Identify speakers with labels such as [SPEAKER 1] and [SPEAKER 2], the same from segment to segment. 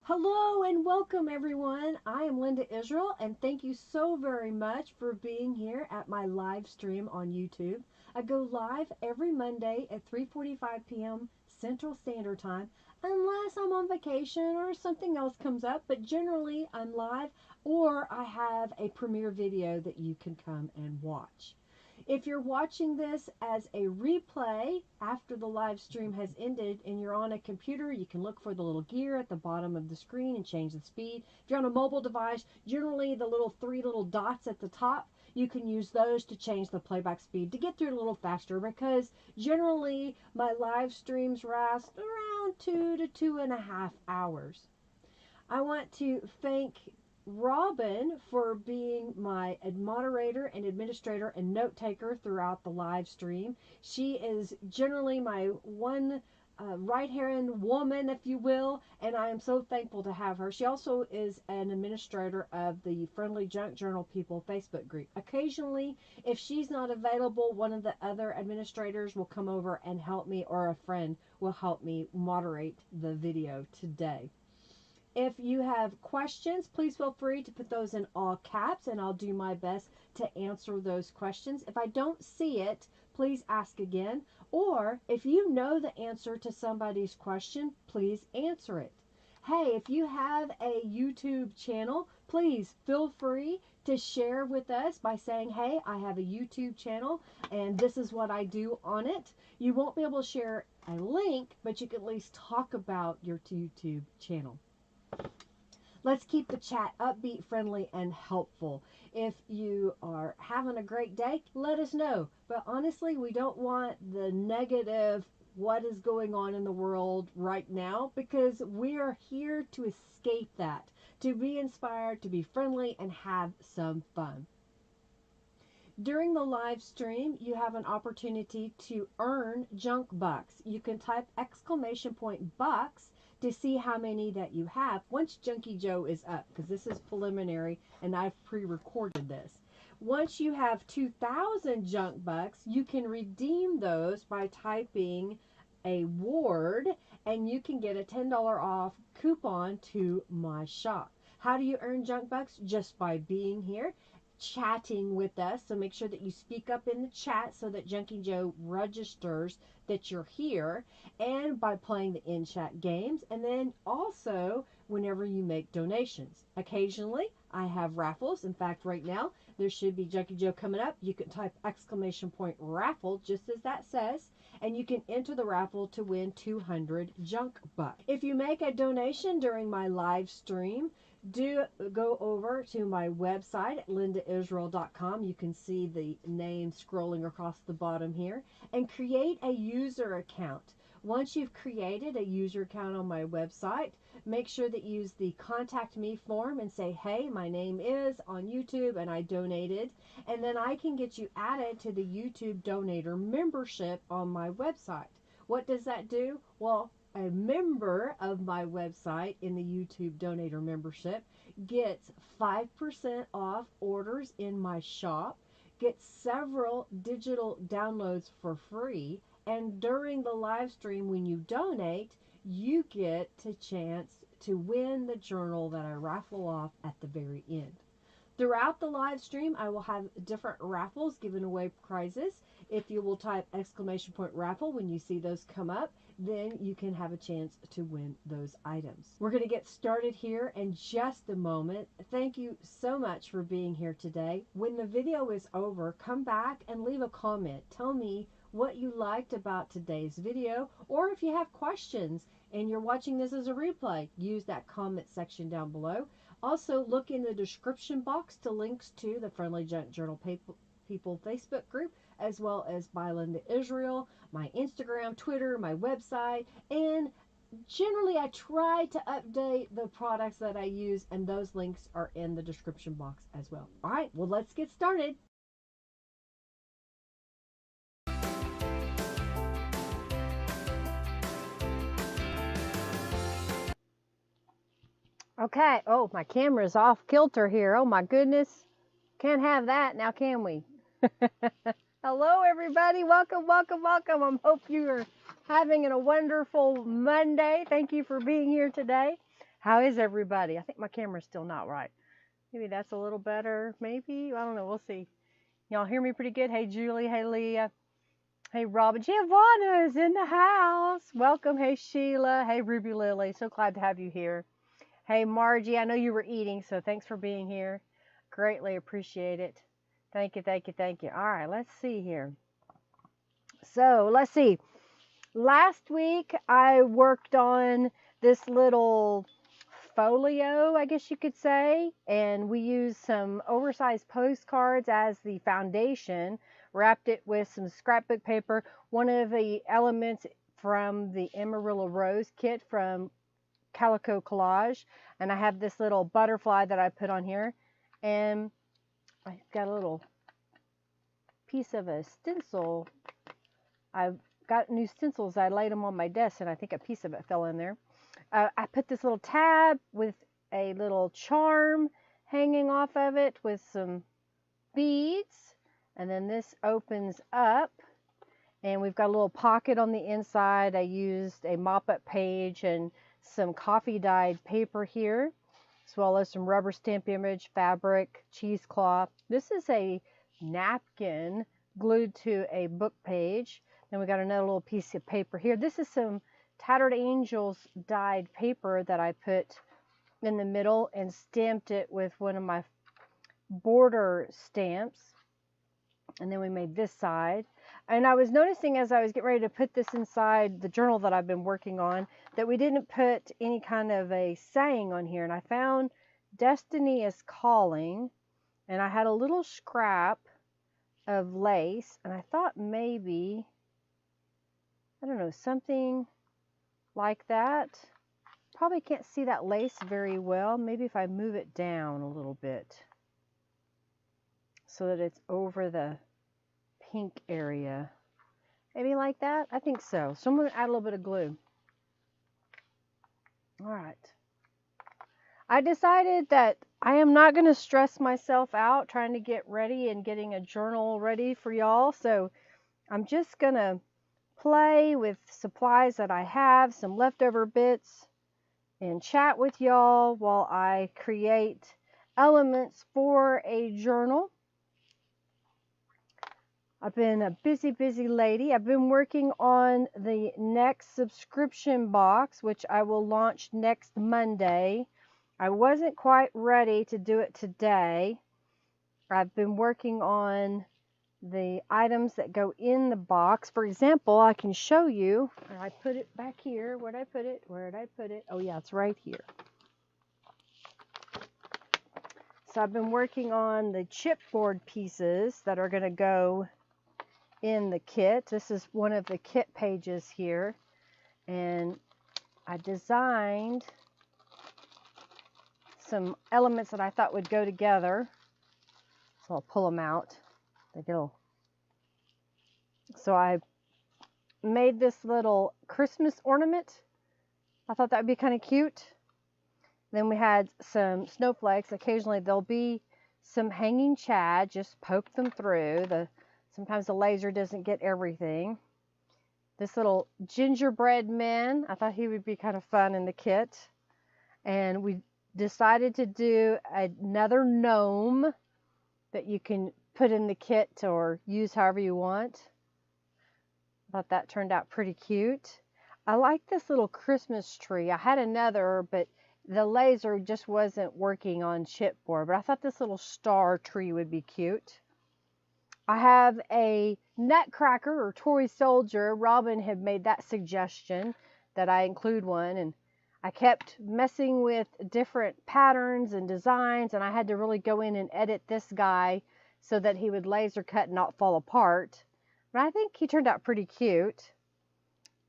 [SPEAKER 1] Hello and welcome everyone. I am Linda Israel and thank you so very much for being here at my live stream on YouTube. I go live every Monday at 3:45 p.m. Central Standard Time unless I'm on vacation or something else comes up, but generally I'm live or I have a premiere video that you can come and watch. If you're watching this as a replay after the live stream has ended and you're on a computer, you can look for the little gear at the bottom of the screen and change the speed. If you're on a mobile device, generally the three little dots at the top, you can use those to change the playback speed to get through it a little faster, because generally my live streams last around 2 to 2.5 hours. I want to thank Robin for being my moderator and administrator and note taker throughout the live stream. She is generally my one right-hand woman, if you will, and I am so thankful to have her. She also is an administrator of the Friendly Junk Journal People Facebook group. Occasionally, if she's not available, one of the other administrators will come over and help me, or a friend will help me moderate the video today. If you have questions, please feel free to put those in all caps and I'll do my best to answer those questions. If I don't see it, please ask again. Or if you know the answer to somebody's question, please answer it. Hey, if you have a YouTube channel, please feel free to share with us by saying, hey, I have a YouTube channel and this is what I do on it. You won't be able to share a link, but you can at least talk about your YouTube channel. Let's keep the chat upbeat, friendly, and helpful. If you are having a great day, let us know. But honestly, we don't want the negative, what is going on in the world right now, because we are here to escape that, to be inspired, to be friendly, and have some fun. During the live stream, you have an opportunity to earn junk bucks. You can type !bucks to see how many that you have once Junkie Joe is up, because this is preliminary and I've pre-recorded this. Once you have 2,000 junk bucks, you can redeem those by typing a word and you can get a $10 off coupon to my shop. How do you earn junk bucks? Just by being here, chatting with us. So make sure that you speak up in the chat so that Junkie Joe registers that you're here, and by playing the in-chat games, and then also whenever you make donations. Occasionally I have raffles. In fact, right now there should be Junkie Joe coming up. You can type !raffle just as that says, and you can enter the raffle to win 200 junk bucks. If you make a donation during my live stream, do go over to my website at lindaisrael.com. You can see the name scrolling across the bottom here, and create a user account. Once you've created a user account on my website, make sure that you use the contact me form and say, hey, my name is on YouTube and I donated, and then I can get you added to the YouTube donator membership on my website. What does that do? Well, a member of my website in the YouTube donator membership gets 5% off orders in my shop, gets several digital downloads for free, and during the live stream when you donate, you get a chance to win the journal that I raffle off at the very end. Throughout the live stream, I will have different raffles giving away prizes. If you will type !raffle when you see those come up, then you can have a chance to win those items. We're going to get started here in just a moment. Thank you so much for being here today. When the video is over, come back and leave a comment. Tell me what you liked about today's video, or if you have questions and you're watching this as a replay, use that comment section down below. Also, look in the description box to links to the Friendly Junk Journal People Facebook group, as well as by Linda Israel, my Instagram, Twitter, my website, and generally I try to update the products that I use, and those links are in the description box as well. All right, well, let's get started. Okay. Oh, my camera's off kilter here. Oh my goodness. Can't have that now, can we? Hello, everybody. Welcome, welcome, welcome. I hope you are having a wonderful Monday. Thank you for being here today. How is everybody? I think my camera's still not right. Maybe that's a little better. Maybe. I don't know. We'll see. Y'all hear me pretty good? Hey, Julie. Hey, Leah. Hey, Robin. Giovanna is in the house. Welcome. Hey, Sheila. Hey, Ruby Lily. So glad to have you here. Hey, Margie. I know you were eating, so thanks for being here. Greatly appreciate it. Thank you, thank you, thank you. All right, let's see here. So let's see. Last week I worked on this little folio, I guess you could say, and we used some oversized postcards as the foundation, wrapped it with some scrapbook paper. One of the elements from the Amarillo Rose kit from Calico Collage, and I have this little butterfly that I put on here, and I've got a little piece of a stencil. I've got new stencils. I laid them on my desk, and I think a piece of it fell in there. I put this little tab with a little charm hanging off of it with some beads, and then this opens up, and we've got a little pocket on the inside. I used a mop-up page and some coffee dyed paper here, as well as some rubber stamp image, fabric, cheesecloth. This is a napkin glued to a book page. Then we got another little piece of paper here. This is some Tattered Angels dyed paper that I put in the middle and stamped it with one of my border stamps. And then we made this side. And I was noticing as I was getting ready to put this inside the journal that I've been working on, that we didn't put any kind of a saying on here. And I found Destiny is Calling, and I had a little scrap of lace, and I thought maybe, I don't know, something like that. Probably can't see that lace very well. Maybe if I move it down a little bit so that it's over the pink area. Maybe like that? I think so. So I'm going to add a little bit of glue. All right. I decided that I am not going to stress myself out trying to get ready and getting a journal ready for y'all. So I'm just going to play with supplies that I have, some leftover bits, and chat with y'all while I create elements for a journal. I've been a busy, busy lady. I've been working on the next subscription box, which I will launch next Monday. I wasn't quite ready to do it today. I've been working on the items that go in the box. For example, I can show you. I put it back here. Where'd I put it? Where did I put it? Oh yeah, it's right here. So I've been working on the chipboard pieces that are going to go in the kit. This is one of the kit pages here, and I designed some elements that I thought would go together. So I'll pull them out. So I made this little Christmas ornament. I thought that would be kind of cute. Then we had some snowflakes. Occasionally there'll be some hanging chad. Just poke them through. Sometimes the laser doesn't get everything. This little gingerbread man. I thought he would be kind of fun in the kit. And we decided to do another gnome that you can put in the kit or use however you want. I thought that turned out pretty cute. I like this little Christmas tree. I had another, but the laser just wasn't working on chipboard. But I thought this little star tree would be cute. I have a nutcracker or toy soldier. Robin had made that suggestion that I include one, and I kept messing with different patterns and designs, and I had to really go in and edit this guy so that he would laser cut and not fall apart. But I think he turned out pretty cute.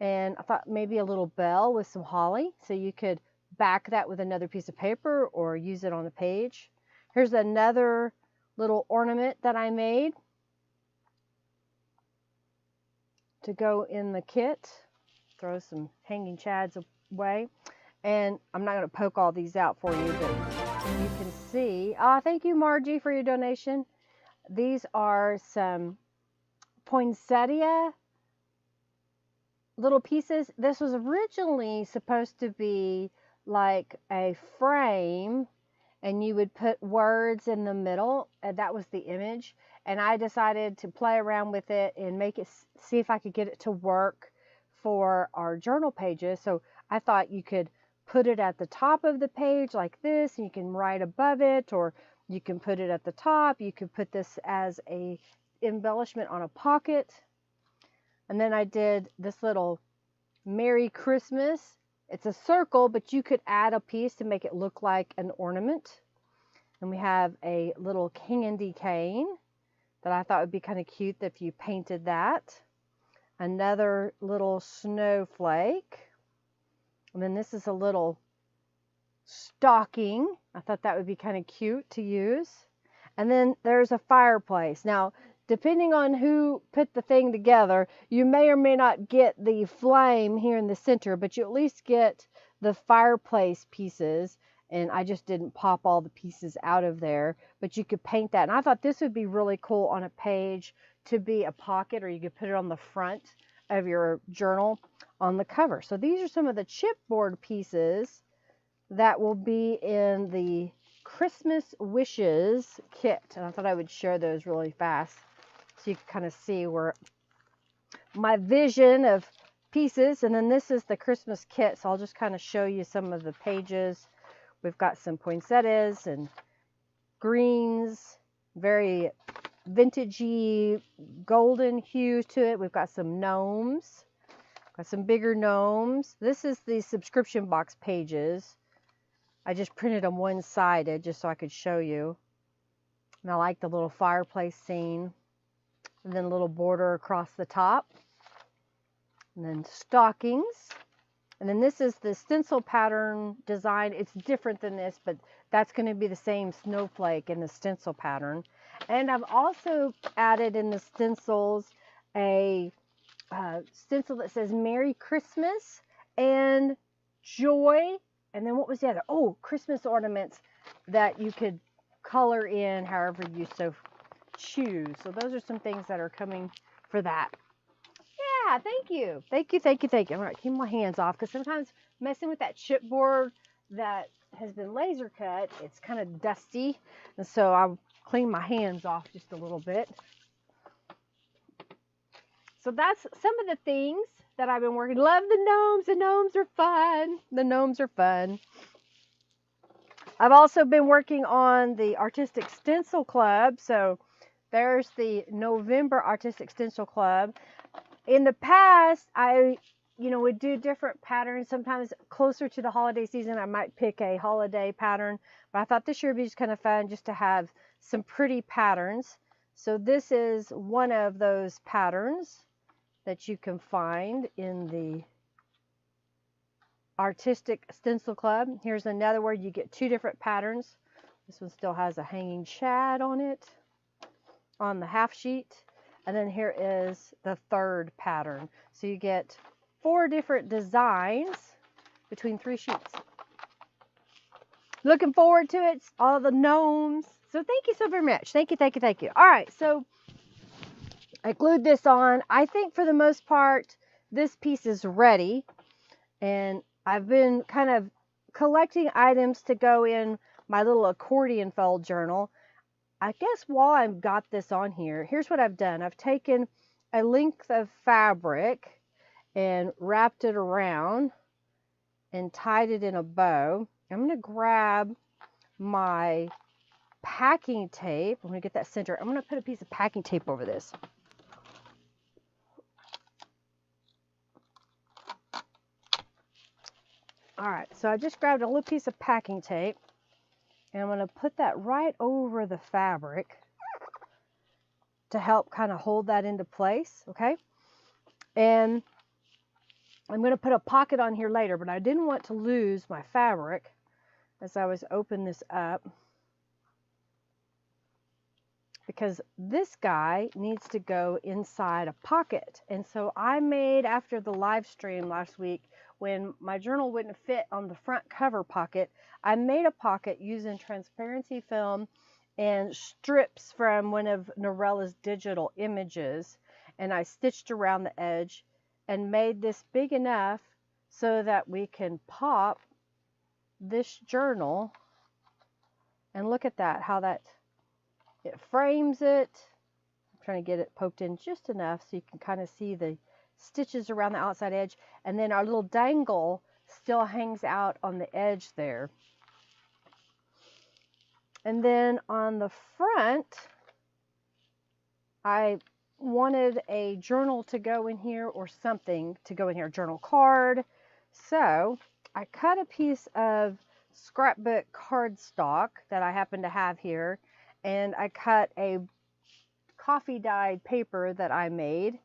[SPEAKER 1] And I thought maybe a little bell with some holly, so you could back that with another piece of paper or use it on a page. Here's another little ornament that I made to go in the kit. Throw some hanging chads away. And I'm not going to poke all these out for you, but you can see. Thank you, Margie, for your donation. These are some poinsettia little pieces. This was originally supposed to be like a frame, and you would put words in the middle, and that was the image. And I decided to play around with it and make it, see if I could get it to work for our journal pages. So I thought you could put it at the top of the page like this, and you can write above it, or you can put it at the top. You could put this as a embellishment on a pocket. And then I did this little Merry Christmas. It's a circle, but you could add a piece to make it look like an ornament. And we have a little candy cane that I thought would be kind of cute if you painted that. Another little snowflake. And then this is a little stocking. I thought that would be kind of cute to use. And then there's a fireplace. Now, depending on who put the thing together, you may or may not get the flame here in the center, but you at least get the fireplace pieces. And I just didn't pop all the pieces out of there, but you could paint that. And I thought this would be really cool on a page to be a pocket, or you could put it on the front of your journal on the cover. So these are some of the chipboard pieces that will be in the Christmas Wishes kit. And I thought I would share those really fast so you can kind of see where my vision of pieces. And then this is the Christmas kit. So I'll just kind of show you some of the pages. We've got some poinsettias and greens, very vintagey golden hues to it. We've got some gnomes, got some bigger gnomes. This is the subscription box pages. I just printed them one-sided just so I could show you. And I like the little fireplace scene. And then a little border across the top. And then stockings. And then this is the stencil pattern design. It's different than this, but that's going to be the same snowflake in the stencil pattern. And I've also added in the stencils a stencil that says Merry Christmas and Joy. And then what was the other? Oh, Christmas ornaments that you could color in however you so choose. So those are some things that are coming for that. Yeah, thank you. Thank you, thank you, thank you. I'm going to keep my hands off because sometimes messing with that chipboard that has been laser cut, it's kind of dusty. And so I'll clean my hands off just a little bit. So that's some of the things that I've been working. Love the gnomes. The gnomes are fun. The gnomes are fun. I've also been working on the Artistic Stencil Club. So there's the November Artistic Stencil Club. In the past, I would do different patterns. Sometimes closer to the holiday season, I might pick a holiday pattern. But I thought this year would be just kind of fun just to have some pretty patterns. So this is one of those patterns that you can find in the Artistic Stencil Club. Here's another where you get two different patterns. This one still has a hanging shad on it, on the half sheet. And then here is the third pattern. So you get 4 different designs between 3 sheets. Looking forward to it. All the gnomes. So thank you so very much. Thank you, thank you, thank you. All right, so I glued this on. I think for the most part, this piece is ready. And I've been kind of collecting items to go in my little accordion fold journal. I guess while I've got this on here, here's what I've done. I've taken a length of fabric and wrapped it around and tied it in a bow. I'm going to grab my packing tape. I'm going to get that center. I'm going to put a piece of packing tape over this. All right, so I just grabbed a little piece of packing tape. And I'm going to put that right over the fabric to help kind of hold that into place, okay? And I'm going to put a pocket on here later, but I didn't want to lose my fabric as I was opening this up, because this guy needs to go inside a pocket. And so I made, after the live stream last week,
[SPEAKER 2] when my journal wouldn't fit on the front cover pocket, I made a pocket using transparency film and strips from one of Norella's digital images, and I stitched around the edge and made this big enough so that we can pop this journal. And look at that, how that it frames it. I'm trying to get it poked in just enough so you can kind of see the stitches around the outside edge, and then our little dangle still hangs out on the edge there. And then on the front, I wanted a journal to go in here, or something to go in here, journal card. So I cut a piece of scrapbook cardstock that I happen to have here, and I cut a coffee dyed paper that I made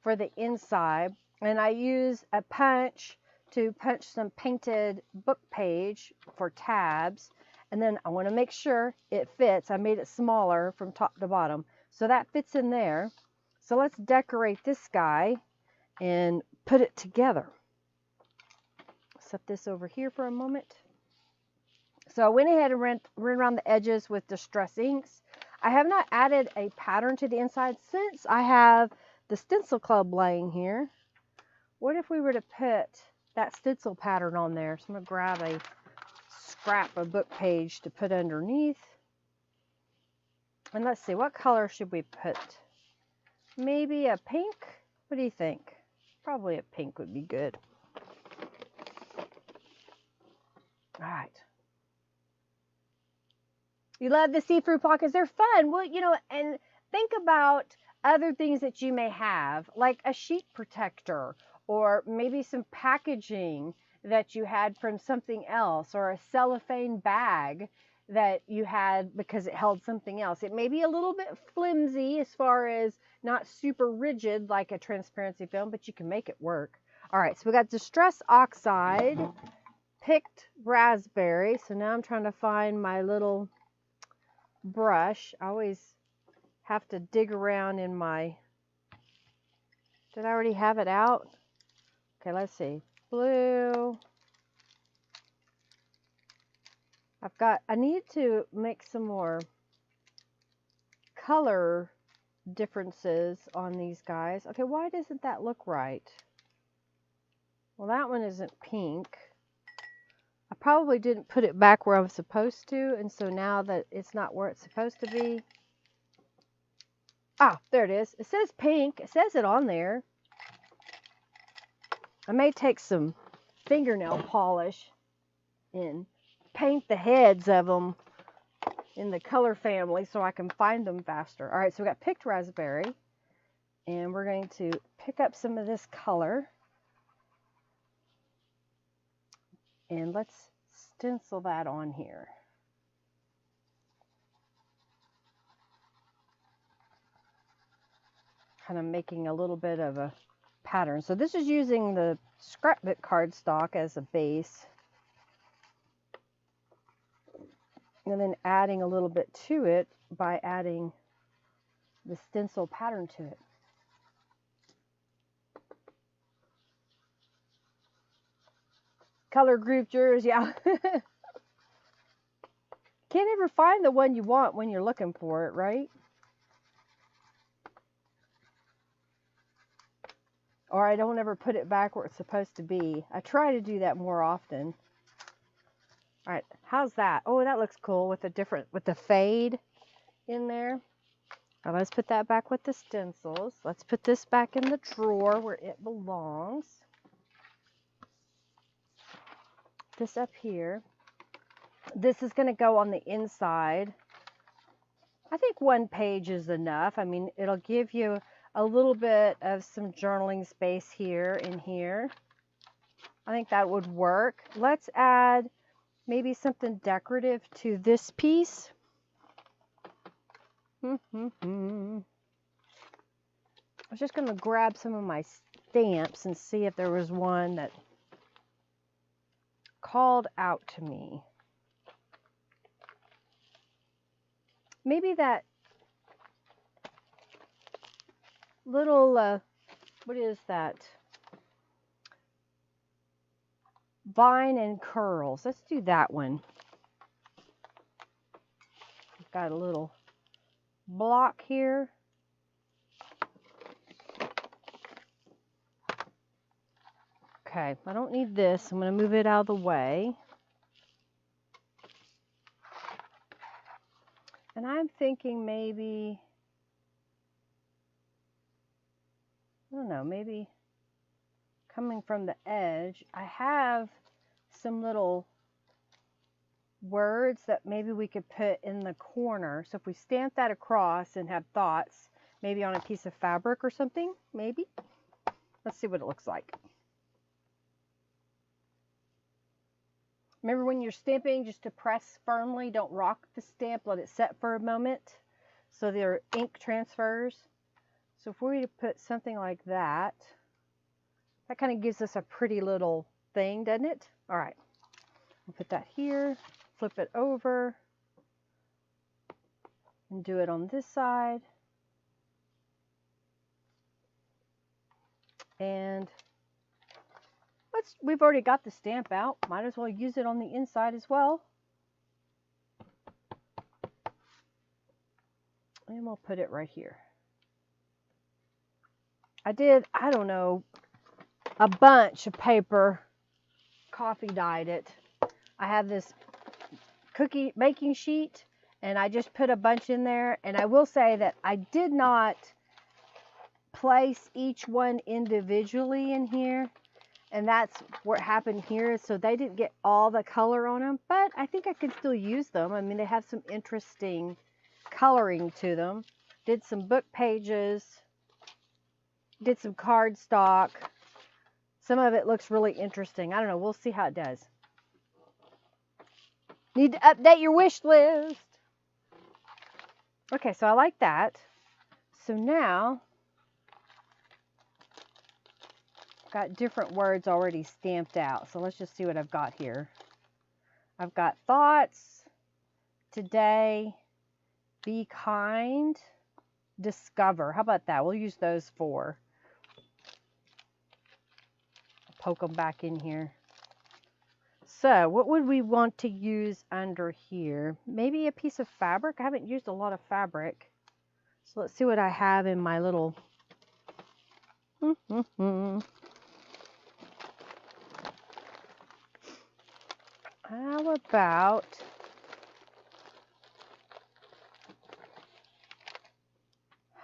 [SPEAKER 2] for the inside, and I use a punch to punch some painted book page for tabs, and then I want to make sure it fits. I made it smaller from top to bottom, so that fits in there. So let's decorate this guy and put it together. Set this over here for a moment. So I went ahead and ran around the edges with Distress Inks. I have not added a pattern to the inside since I have the Stencil Club laying here. What if we were to put that stencil pattern on there? So I'm going to grab a scrap of book page to put underneath. And let's see, what color should we put? Maybe a pink? What do you think? Probably a pink would be good. All right. You love the see-through pockets. They're fun. Well, you know, and think about other things that you may have, like a sheet protector, or maybe some packaging that you had from something else, or a cellophane bag that you had because it held something else. It may be a little bit flimsy as far as not super rigid like a transparency film, but you can make it work. All right, so we got Distress Oxide, picked raspberry. So now I'm trying to find my little brush. I always have to dig around in my, did I already have it out? Okay, let's see. Blue. I need to make some more color differences on these guys. Okay, why doesn't that look right? Well, that one isn't pink. I probably didn't put it back where I was supposed to, and so now that it's not where it's supposed to be. Ah, there it is. It says pink. It says it on there. I may take some fingernail polish and paint the heads of them in the color family so I can find them faster. All right, so we got picked raspberry, and we're going to pick up some of this color. And let's stencil that on here. Kind of making a little bit of a pattern. So this is using the scrapbook cardstock as a base. And then adding a little bit to it by adding the stencil pattern to it. Color grouped yours, yeah. Can't ever find the one you want when you're looking for it, right? Or I don't ever put it back where it's supposed to be. I try to do that more often. All right, how's that? Oh, that looks cool with the fade in there. Now let's put that back with the stencils. Let's put this back in the drawer where it belongs. This up here. This is going to go on the inside. I think one page is enough. I mean, it'll give you a little bit of some journaling space here and here. I think that would work. Let's add maybe something decorative to this piece. I was just going to grab some of my stamps and see if there was one that called out to me. Maybe that little, what is that? Vine and curls. Let's do that one. I've got a little block here. Okay, I don't need this. I'm going to move it out of the way. And I'm thinking maybe, I don't know, maybe coming from the edge, I have some little words that maybe we could put in the corner. So if we stamp that across and have thoughts, maybe on a piece of fabric or something, maybe. Let's see what it looks like. Remember when you're stamping, just to press firmly, don't rock the stamp, let it set for a moment so their ink transfers. So if we were to put something like that, that kind of gives us a pretty little thing, doesn't it? All right, we'll put that here, flip it over, and do it on this side. And we've already got the stamp out. Might as well use it on the inside as well. And we'll put it right here. I don't know, a bunch of paper, coffee dyed it. I have this cookie baking sheet and I just put a bunch in there. And I will say that I did not place each one individually in here. And that's what happened here. So they didn't get all the color on them, but I think I can still use them. I mean, they have some interesting coloring to them. Did some book pages, did some cardstock. Some of it looks really interesting. I don't know. We'll see how it does. Need to update your wish list. Okay, so I like that. So now got different words already stamped out. So let's just see what I've got here. I've got thoughts, today, be kind, discover. How about that? We'll use those 4. Poke them back in here. So what would we want to use under here? Maybe a piece of fabric. I haven't used a lot of fabric. So let's see what I have in my little How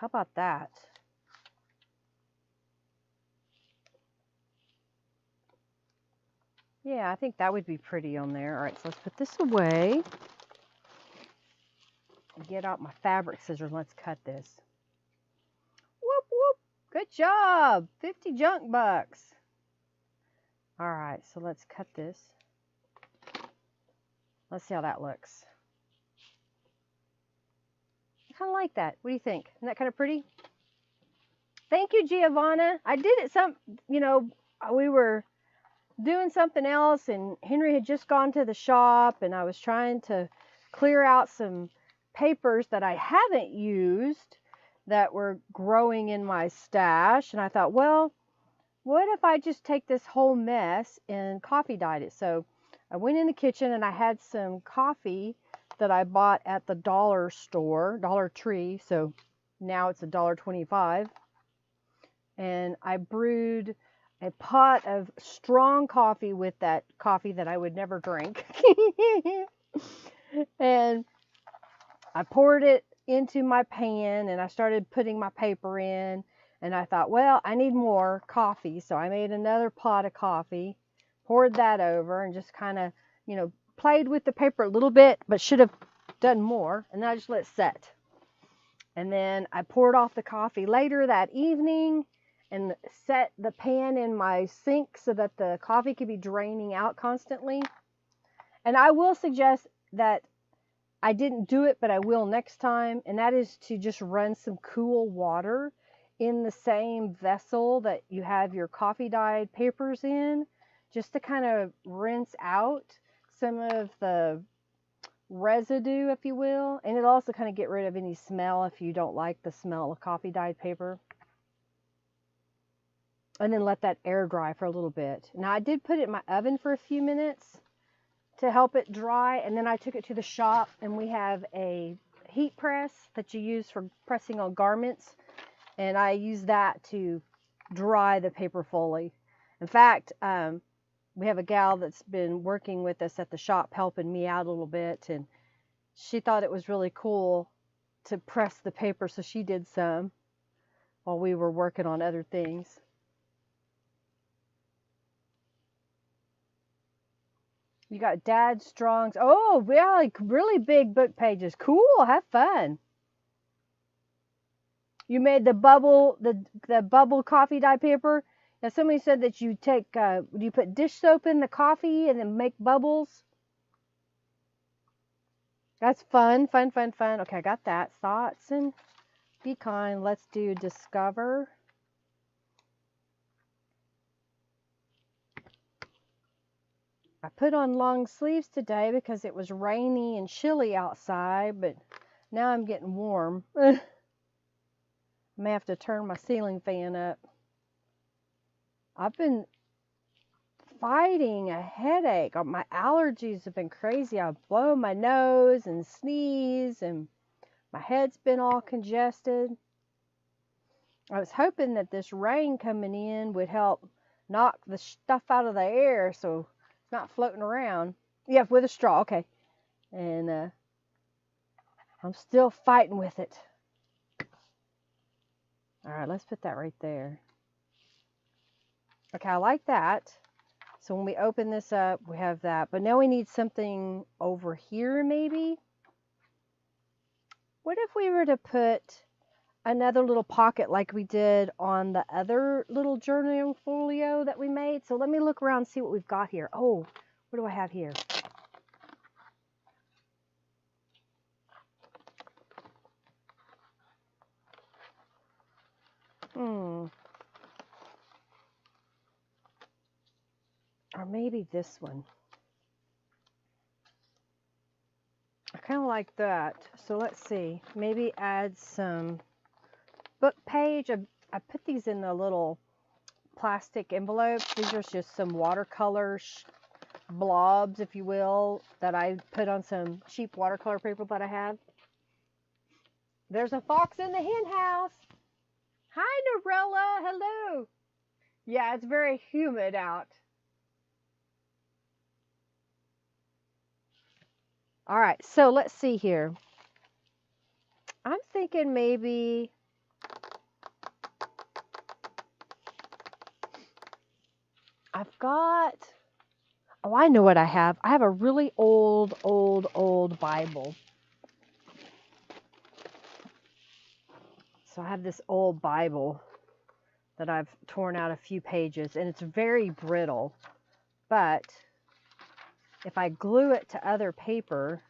[SPEAKER 2] about that? Yeah, I think that would be pretty on there. All right, so let's put this away. Get out my fabric scissors. Let's cut this. Whoop, whoop. Good job. 50 junk bucks. All right, so let's cut this. Let's see how that looks. I kind of like that. What do you think? Isn't that kind of pretty? Thank you, Giovanna. I did it we were doing something else and Henry had just gone to the shop and I was trying to clear out some papers that I haven't used that were growing in my stash. And I thought, well, what if I just take this whole mess and coffee dyed it? So I went in the kitchen and I had some coffee that I bought at the dollar store, Dollar Tree. So now it's $1.25. And I brewed a pot of strong coffee with that coffee that I would never drink. And I poured it into my pan and I started putting my paper in. And I thought, well, I need more coffee. So I made another pot of coffee, poured that over and just kind of, played with the paper a little bit, but should have done more. And then I just let it set. And then I poured off the coffee later that evening and set the pan in my sink so that the coffee could be draining out constantly. And I will suggest that I didn't do it, but I will next time. And that is to just run some cool water in the same vessel that you have your coffee dyed papers in, just to kind of rinse out some of the residue, if you will. And it'll also kind of get rid of any smell if you don't like the smell of coffee dyed paper. and then let that air dry for a little bit. Now I did put it in my oven for a few minutes to help it dry, and then I took it to the shop, and we have a heat press that you use for pressing on garments, and I use that to dry the paper fully. In fact, we have a gal that's been working with us at the shop helping me out a little bit, and she thought it was really cool to press the paper, so she did some while we were working on other things. You got Dad Strong's. Oh, yeah, like really big book pages. Cool, have fun. You made the bubble, the bubble coffee dye paper. Now somebody said that you take, you put dish soap in the coffee and then make bubbles. That's fun, fun, fun, fun. Okay, I got that. Thoughts and be kind. Let's do discover. I put on long sleeves today because it was rainy and chilly outside, but now I'm getting warm. I may have to turn my ceiling fan up. I've been fighting a headache. My allergies have been crazy. I blow my nose and sneeze, and my head's been all congested. I was hoping that this rain coming in would help knock the stuff out of the air so it's not floating around. Yeah, with a straw, okay. And I'm still fighting with it. All right, let's put that right there. Okay, I like that. So when we open this up, we have that. But now we need something over here, maybe. What if we were to put another little pocket like we did on the other little journaling folio that we made? So let me look around and see what we've got here. Oh, what do I have here? Or maybe this one. I kind of like that. So let's see. Maybe add some book page. I put these in the little plastic envelopes. These are just some watercolor blobs, if you will, that I put on some cheap watercolor paper that I have. There's a fox in the hen house. Hi, Norella. Hello. Yeah, it's very humid out. All right, so let's see here. I'm thinking maybe I've got, oh, I know what I have. I have a really old Bible. So I have this old Bible that I've torn out a few pages, and it's very brittle. But if I glue it to other paper,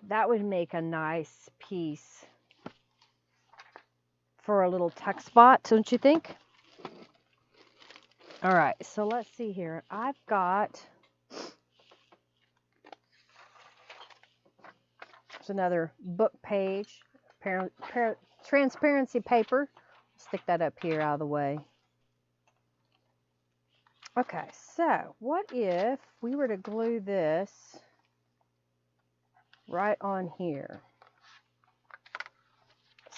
[SPEAKER 2] that would make a nice piece for a little tuck spot, don't you think? All right, so let's see here. I've got, there's another book page, transparency paper. Stick that up here out of the way. Okay, so what if we were to glue this right on here?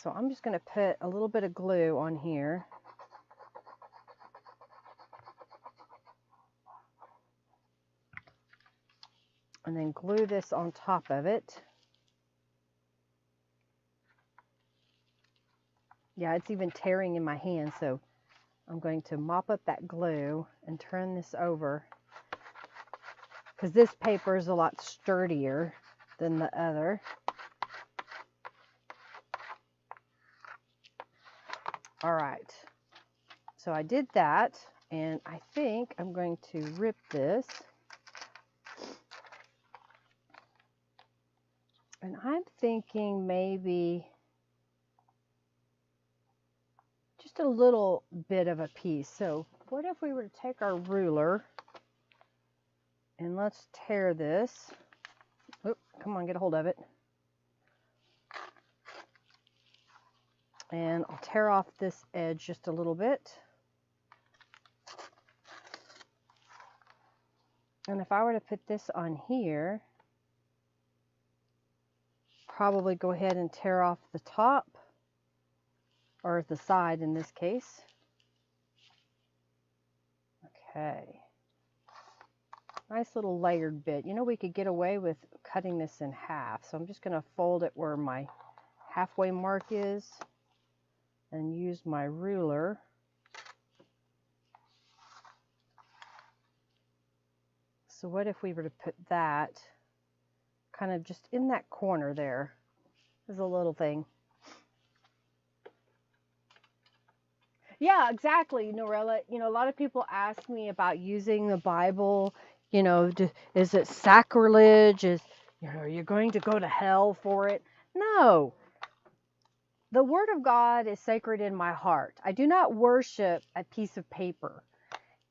[SPEAKER 2] So I'm just going to put a little bit of glue on here. And then glue this on top of it. Yeah, it's even tearing in my hand, so I'm going to mop up that glue and turn this over, because this paper is a lot sturdier than the other. All right, so I did that, and I think I'm going to rip this. And I'm thinking maybe just a little bit of a piece. So what if we were to take our ruler and let's tear this. Oop, come on, get a hold of it. And I'll tear off this edge just a little bit. And if I were to put this on here, probably go ahead and tear off the top, or the side in this case. Okay. Nice little layered bit. You know, we could get away with cutting this in half. So I'm just going to fold it where my halfway mark is and use my ruler. So what if we were to put that kind of just in that corner there as a little thing? Yeah, exactly, Norella. You know, a lot of people ask me about using the Bible. You know, is it sacrilege? Are you going to go to hell for it? No. The Word of God is sacred in my heart. I do not worship a piece of paper.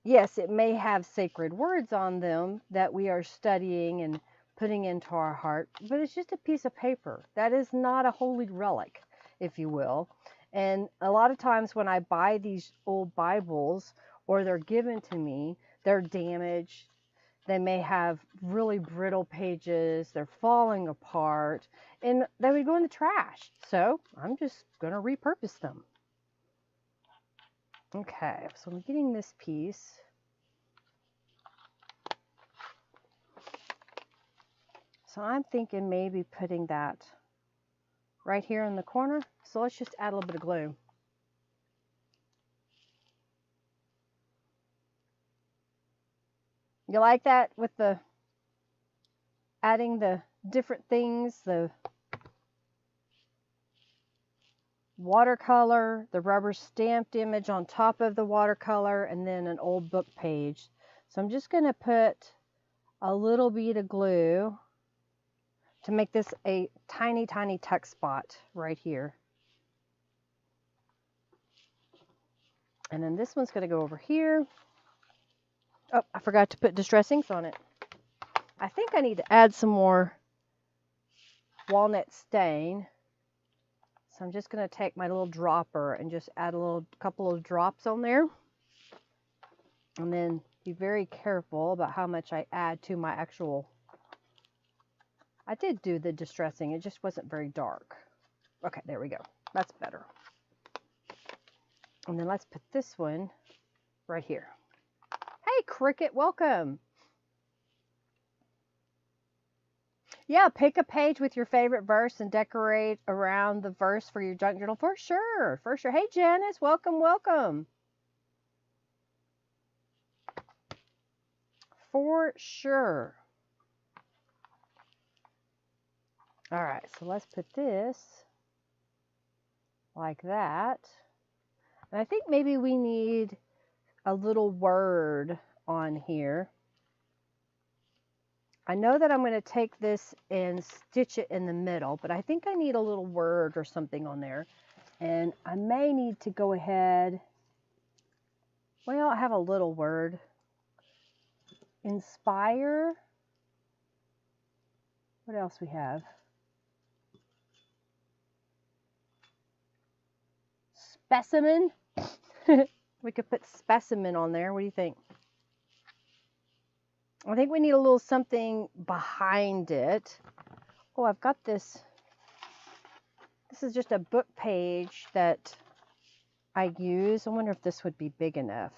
[SPEAKER 2] Yes, it may have sacred words on them that we are studying and putting into our heart, but it's just a piece of paper. That is not a holy relic, if you will. And a lot of times when I buy these old Bibles or they're given to me, they're damaged. They may have really brittle pages. They're falling apart and they would go in the trash. So I'm just going to repurpose them. Okay, so I'm getting this piece. So I'm thinking maybe putting that right here in the corner. So let's just add a little bit of glue. You like that with the adding the different things, the watercolor, the rubber stamped image on top of the watercolor, and then an old book page. So I'm just going to put a little bead of glue to make this a tiny, tiny tuck spot right here. And then this one's going to go over here. Oh, I forgot to put distress inks on it. I think I need to add some more walnut stain. So I'm just going to take my little dropper and just add a couple of drops on there. And then be very careful about how much I add to my actual. I did do the distressing, it just wasn't very dark. Okay, there we go. That's better. And then let's put this one right here. Hey, Cricket, welcome. Yeah, pick a page with your favorite verse and decorate around the verse for your junk journal. For sure, for sure. Hey, Janice, welcome, welcome. For sure. All right, so let's put this like that. And I think maybe we need a little word on here. I know that I'm going to take this and stitch it in the middle, but I think I need a little word or something on there. And I may need to go ahead. Well, I have a little word. Inspire. What else we have? Specimen. We could put specimen on there. What do you think? I think we need a little something behind it. Oh, I've got this. This is just a book page that I use. I wonder if this would be big enough.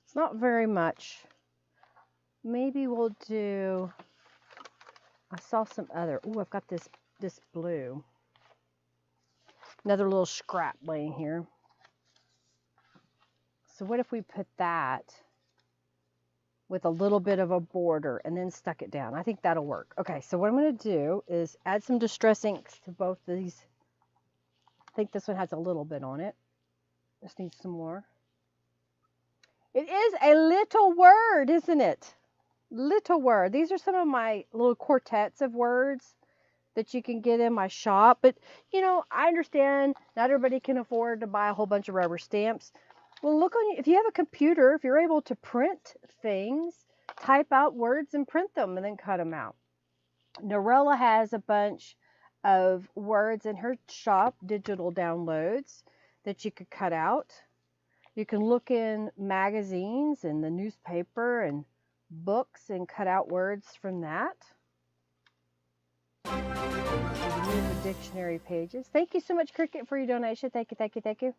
[SPEAKER 2] It's not very much. Maybe we'll do, I saw some other, oh, I've got this blue. Another little scrap laying here. So what if we put that with a little bit of a border and then stuck it down? I think that'll work. Okay, so what I'm going to do is add some distress inks to both these. I think this one has a little bit on it. Just need some more. It is a little word, isn't it? Little word. These are some of my little quartets of words that you can get in my shop. But, you know, I understand not everybody can afford to buy a whole bunch of rubber stamps. Well, look on, if you have a computer, if you're able to print things, type out words and print them and then cut them out. Norella has a bunch of words in her shop, digital downloads that you could cut out. You can look in magazines and the newspaper and books and cut out words from that. Remove the dictionary pages. Thank you so much, Cricket, for your donation. Thank you, thank you, thank you.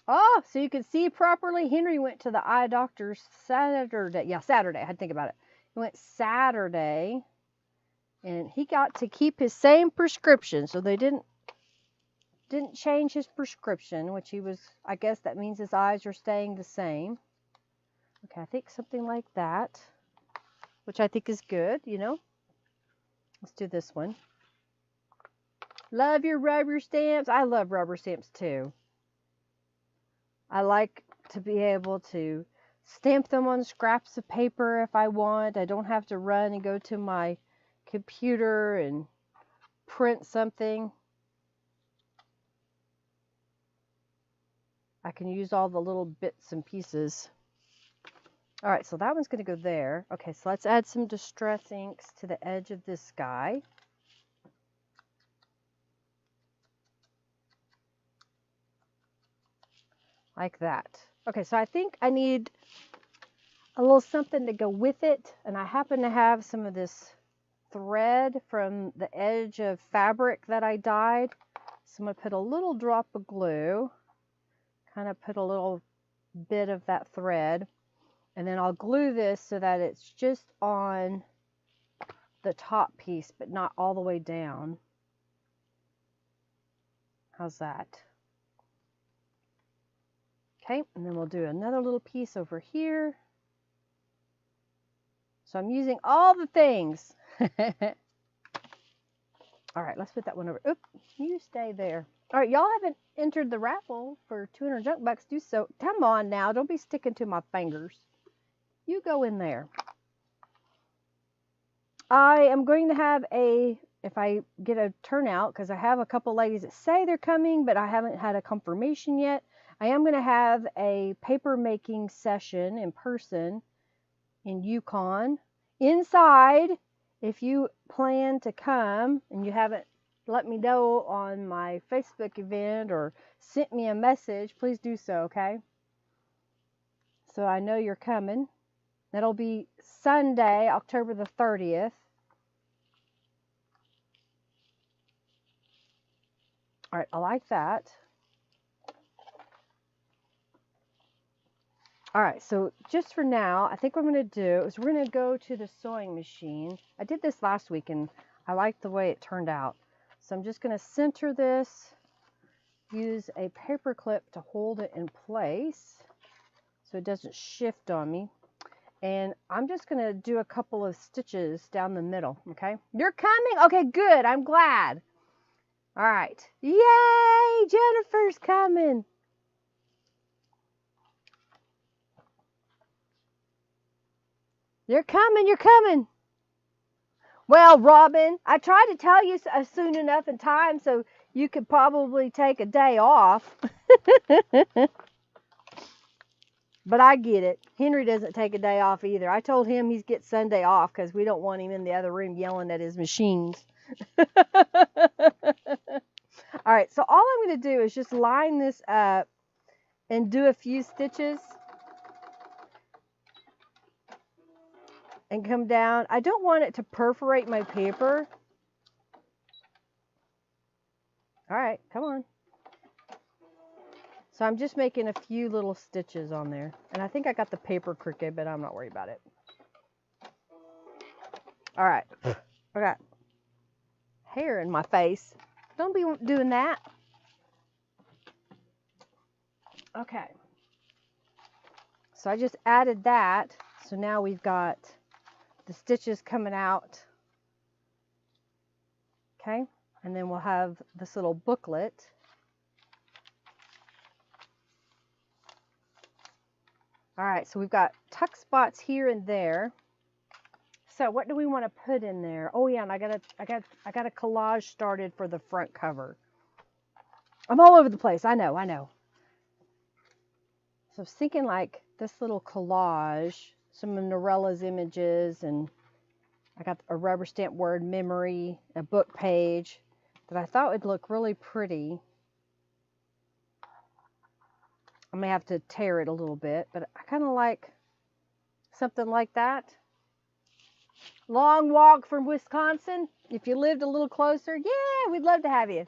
[SPEAKER 2] Oh, so you can see properly. Henry went to the eye doctor Saturday. Yeah, Saturday. I had to think about it. He went Saturday, and he got to keep his same prescription. So they didn't change his prescription, which he was, I guess that means his eyes are staying the same. Okay, I think something like that, which I think is good, you know. Let's do this one. Love your rubber stamps. I love rubber stamps too. I like to be able to stamp them on scraps of paper if I want. I don't have to run and go to my computer and print something. I can use all the little bits and pieces. All right, so that one's going to go there. Okay, so let's add some distress inks to the edge of this guy. Like that. Okay, so I think I need a little something to go with it, and I happen to have some of this thread from the edge of fabric that I dyed. So I'm going to put a little drop of glue, kind of put a little bit of that thread, and then I'll glue this so that it's just on the top piece, but not all the way down. How's that? Okay, and then we'll do another little piece over here. So I'm using all the things. All right, let's put that one over. Oop, you stay there. All right, y'all haven't entered the raffle for 200 junk bucks. Do so. Come on now, don't be sticking to my fingers. You go in there. I am going to have if I get a turnout, because I have a couple ladies that say they're coming, but I haven't had a confirmation yet. I am going to have a paper making session in person in Yukon. Inside, if you plan to come and you haven't let me know on my Facebook event or sent me a message, please do so, okay? So I know you're coming. That'll be Sunday, October the 30th. All right, I like that. All right, so just for now, I think what I'm going to do is we're going to go to the sewing machine. I did this last week and I liked the way it turned out. So I'm just going to center this, use a paper clip to hold it in place so it doesn't shift on me. And I'm just going to do a couple of stitches down the middle, okay? You're coming? Okay, good. I'm glad. All right. Yay! Jennifer's coming. You're coming, you're coming. Well, Robin, I tried to tell you soon enough in time so you could probably take a day off. But I get it. Henry doesn't take a day off either. I told him he's get Sunday off because we don't want him in the other room yelling at his machines. All right, so all I'm going to do is just line this up and do a few stitches. And come down. I don't want it to perforate my paper. All right, come on. So I'm just making a few little stitches on there. And I think I got the paper crooked, but I'm not worried about it. All right, I got hair in my face. Don't be doing that. Okay. So I just added that. So now we've got the stitches coming out. Okay, and then we'll have this little booklet. All right, so we've got tuck spots here and there. So what do we want to put in there? Oh yeah, and I got a collage started for the front cover. I'm all over the place. I know. So I was thinking like this little collage, some of Norella's images, and I got a rubber stamp word memory, a book page that I thought would look really pretty. I may have to tear it a little bit, but I kind of like something like that. Long walk from Wisconsin. If you lived a little closer, yeah, we'd love to have you.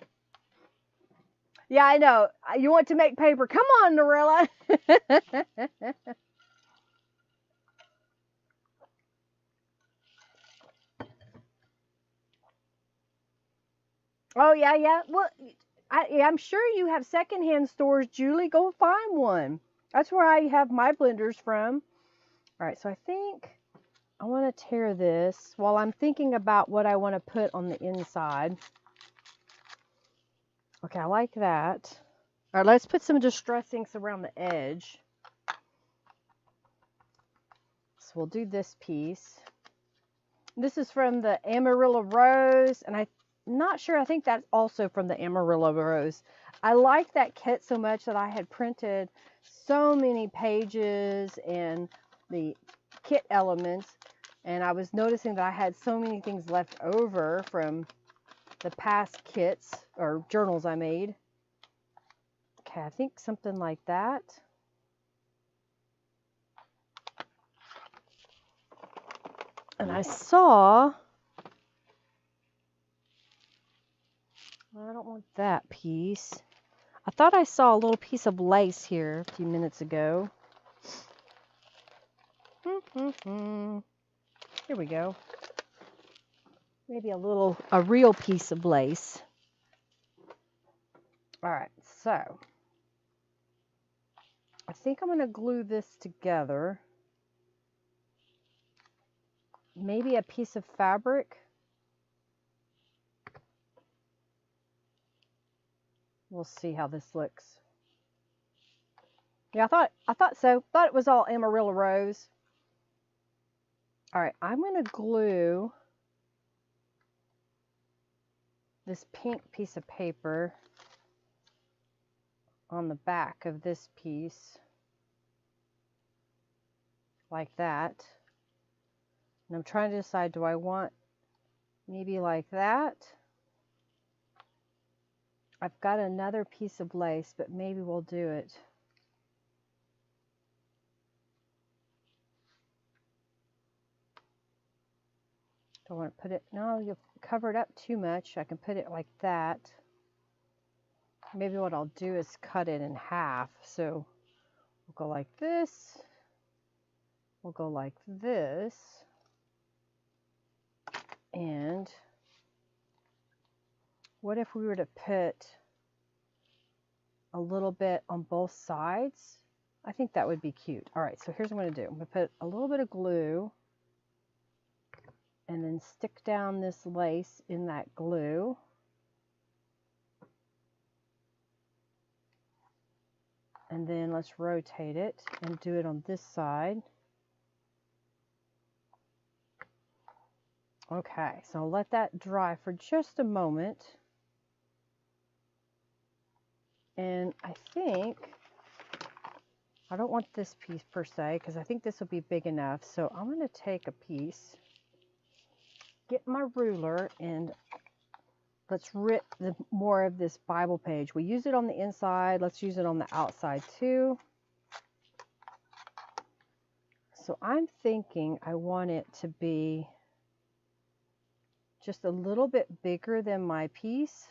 [SPEAKER 2] Yeah, I know. You want to make paper. Come on, Narilla. Oh, yeah, yeah. Well, I'm sure you have secondhand stores, Julie. Go find one. That's where I have my blenders from. All right, so I think I want to tear this while I'm thinking about what I want to put on the inside. Okay, I like that. All right, let's put some distress inks around the edge. So we'll do this piece. This is from the Amarillo Rose, and I'm not sure, I think that's also from the Amarillo Rose. I like that kit so much that I had printed so many pages and the kit elements, and I was noticing that I had so many things left over from the past kits or journals I made. Okay, I think something like that. And I saw, I don't want that piece. I thought I saw a little piece of lace here a few minutes ago. Here we go. Maybe a real piece of lace. All right, so I think I'm going to glue this together. Maybe a piece of fabric. We'll see how this looks. Yeah, I thought so. Thought it was all Amarillo Rose. All right, I'm going to glue this pink piece of paper on the back of this piece like that. And I'm trying to decide, do I want maybe like that? I've got another piece of lace, but maybe we'll do it. Don't want to put it, no, you'll cover it up too much. I can put it like that. Maybe what I'll do is cut it in half. So we'll go like this. We'll go like this. And what if we were to put a little bit on both sides? I think that would be cute. All right, so here's what I'm going to do. I'm going to put a little bit of glue and then stick down this lace in that glue. And then let's rotate it and do it on this side. Okay, so I'll let that dry for just a moment. And I think, I don't want this piece per se, because I think this will be big enough. So I'm going to take a piece, get my ruler, and let's rip more of this Bible page. We use it on the inside. Let's use it on the outside too. So I'm thinking I want it to be just a little bit bigger than my piece.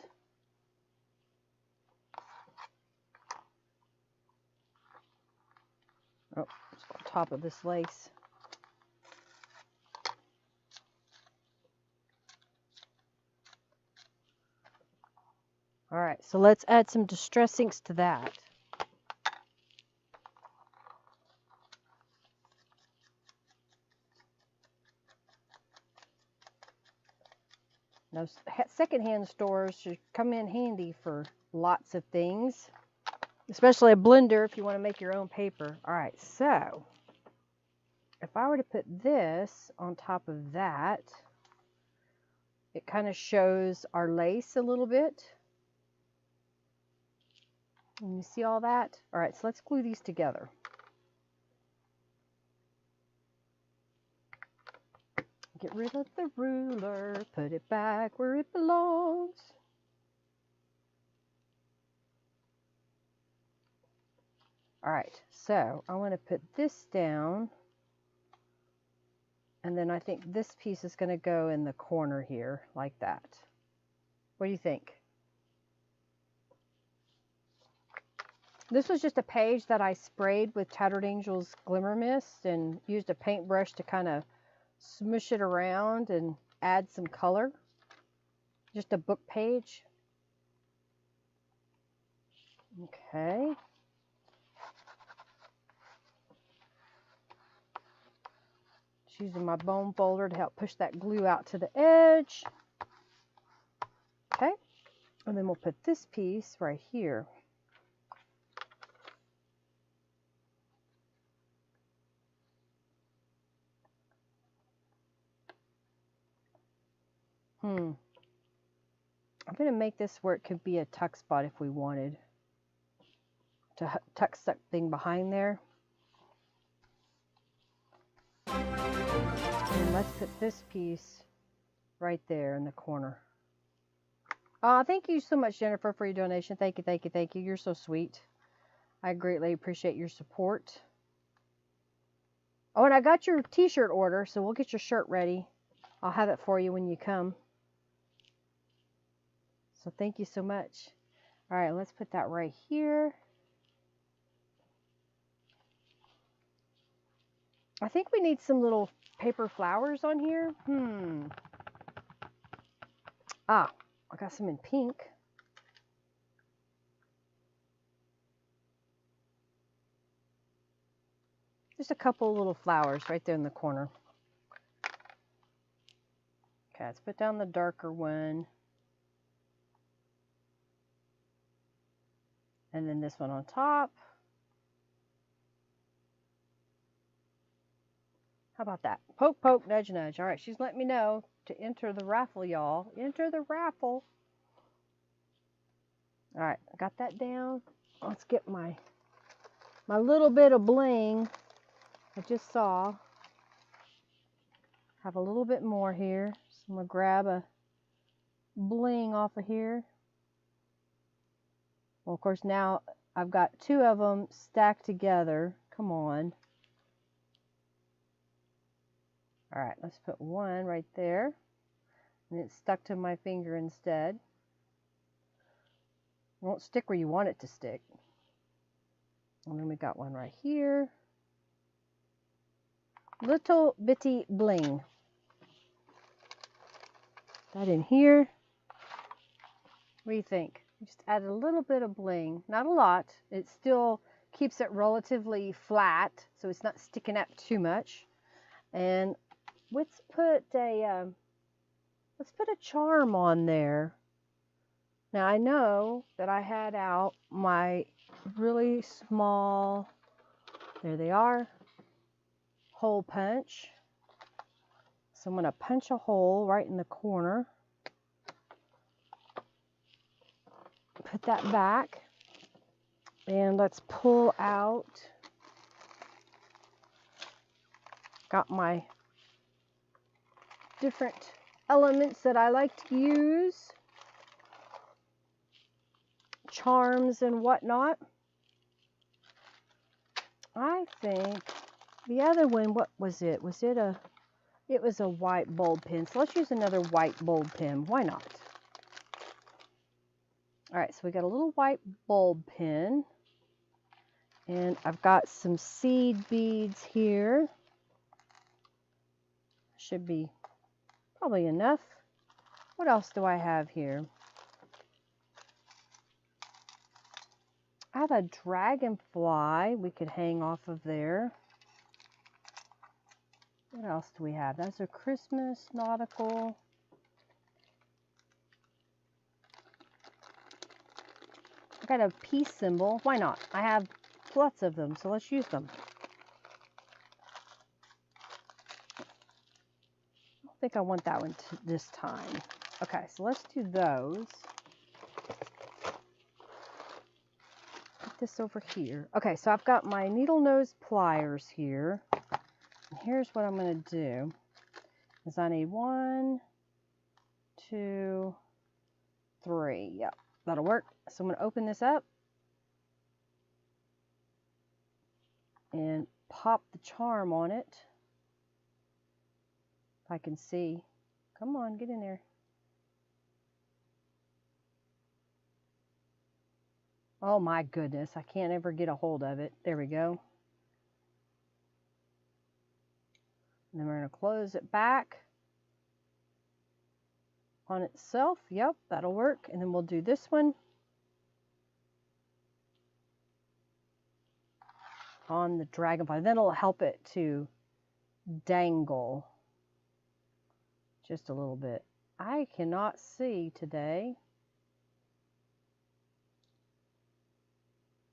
[SPEAKER 2] Oh, it's on top of this lace. All right, so let's add some distress inks to that. Now, secondhand stores should come in handy for lots of things, especially a blender if you want to make your own paper. All right, so if I were to put this on top of that, it kind of shows our lace a little bit. And you see all that? All right, so let's glue these together. Get rid of the ruler, put it back where it belongs. All All right, so I want to put this down, and then I think this piece is going to go in the corner here like that. What do you think? This was just a page that I sprayed with Tattered Angels Glimmer Mist and used a paintbrush to kind of smush it around and add some color. Just a book page. Okay. Just using my bone folder to help push that glue out to the edge. Okay. And then we'll put this piece right here. I'm going to make this where it could be a tuck spot if we wanted to tuck something behind there. And let's put this piece right there in the corner. Thank you so much, Jennifer, for your donation. Thank you, thank you, thank you. You're so sweet. I greatly appreciate your support. Oh, and I got your t-shirt order, so we'll get your shirt ready. I'll have it for you when you come. So thank you so much. All right, let's put that right here. I think we need some little paper flowers on here. I got some in pink. Just a couple little flowers right there in the corner. Okay, let's put down the darker one. And then this one on top. How about that? Poke, poke, nudge, nudge. All right, she's letting me know to enter the raffle, y'all. Enter the raffle. All right, I got that down. Let's get my little bit of bling I just saw. Have a little bit more here. So I'm going to grab a bling off of here. Well, of course, now I've got two of them stacked together. Come on. All right, let's put one right there. And it's stuck to my finger instead. It won't stick where you want it to stick. And then we got one right here. Little bitty bling. That in here. What do you think? Just add a little bit of bling, not a lot. It still keeps it relatively flat, so it's not sticking up too much. And let's put a charm on there. Now I know that I had out my really small, there they are, hole punch. So I'm going to punch a hole right in the corner. Put that back, and let's pull out. Got my different elements that I like to use, charms and whatnot. I think the other one, what was it? It was a white bulb pen. So let's use another white bulb pen. Why not? All right, so we got a little white bulb pen, and I've got some seed beads here. Should be probably enough. What else do I have here? I have a dragonfly we could hang off of there. What else do we have? That's a Christmas nautical. I got a peace symbol. Why not? I have lots of them, so let's use them. I don't think I want that one this time. Okay, so let's do those. Put this over here. Okay, so I've got my needle nose pliers here. And here's what I'm going to do. Is I need 1, 2, 3. Yep, that'll work. So I'm going to open this up. and pop the charm on it. If I can see. Come on, get in there. Oh my goodness, I can't ever get a hold of it. There we go. And then we're going to close it back on itself. Yep, that'll work. And then we'll do this one on the dragonfly. That'll help it to dangle just a little bit. I cannot see today.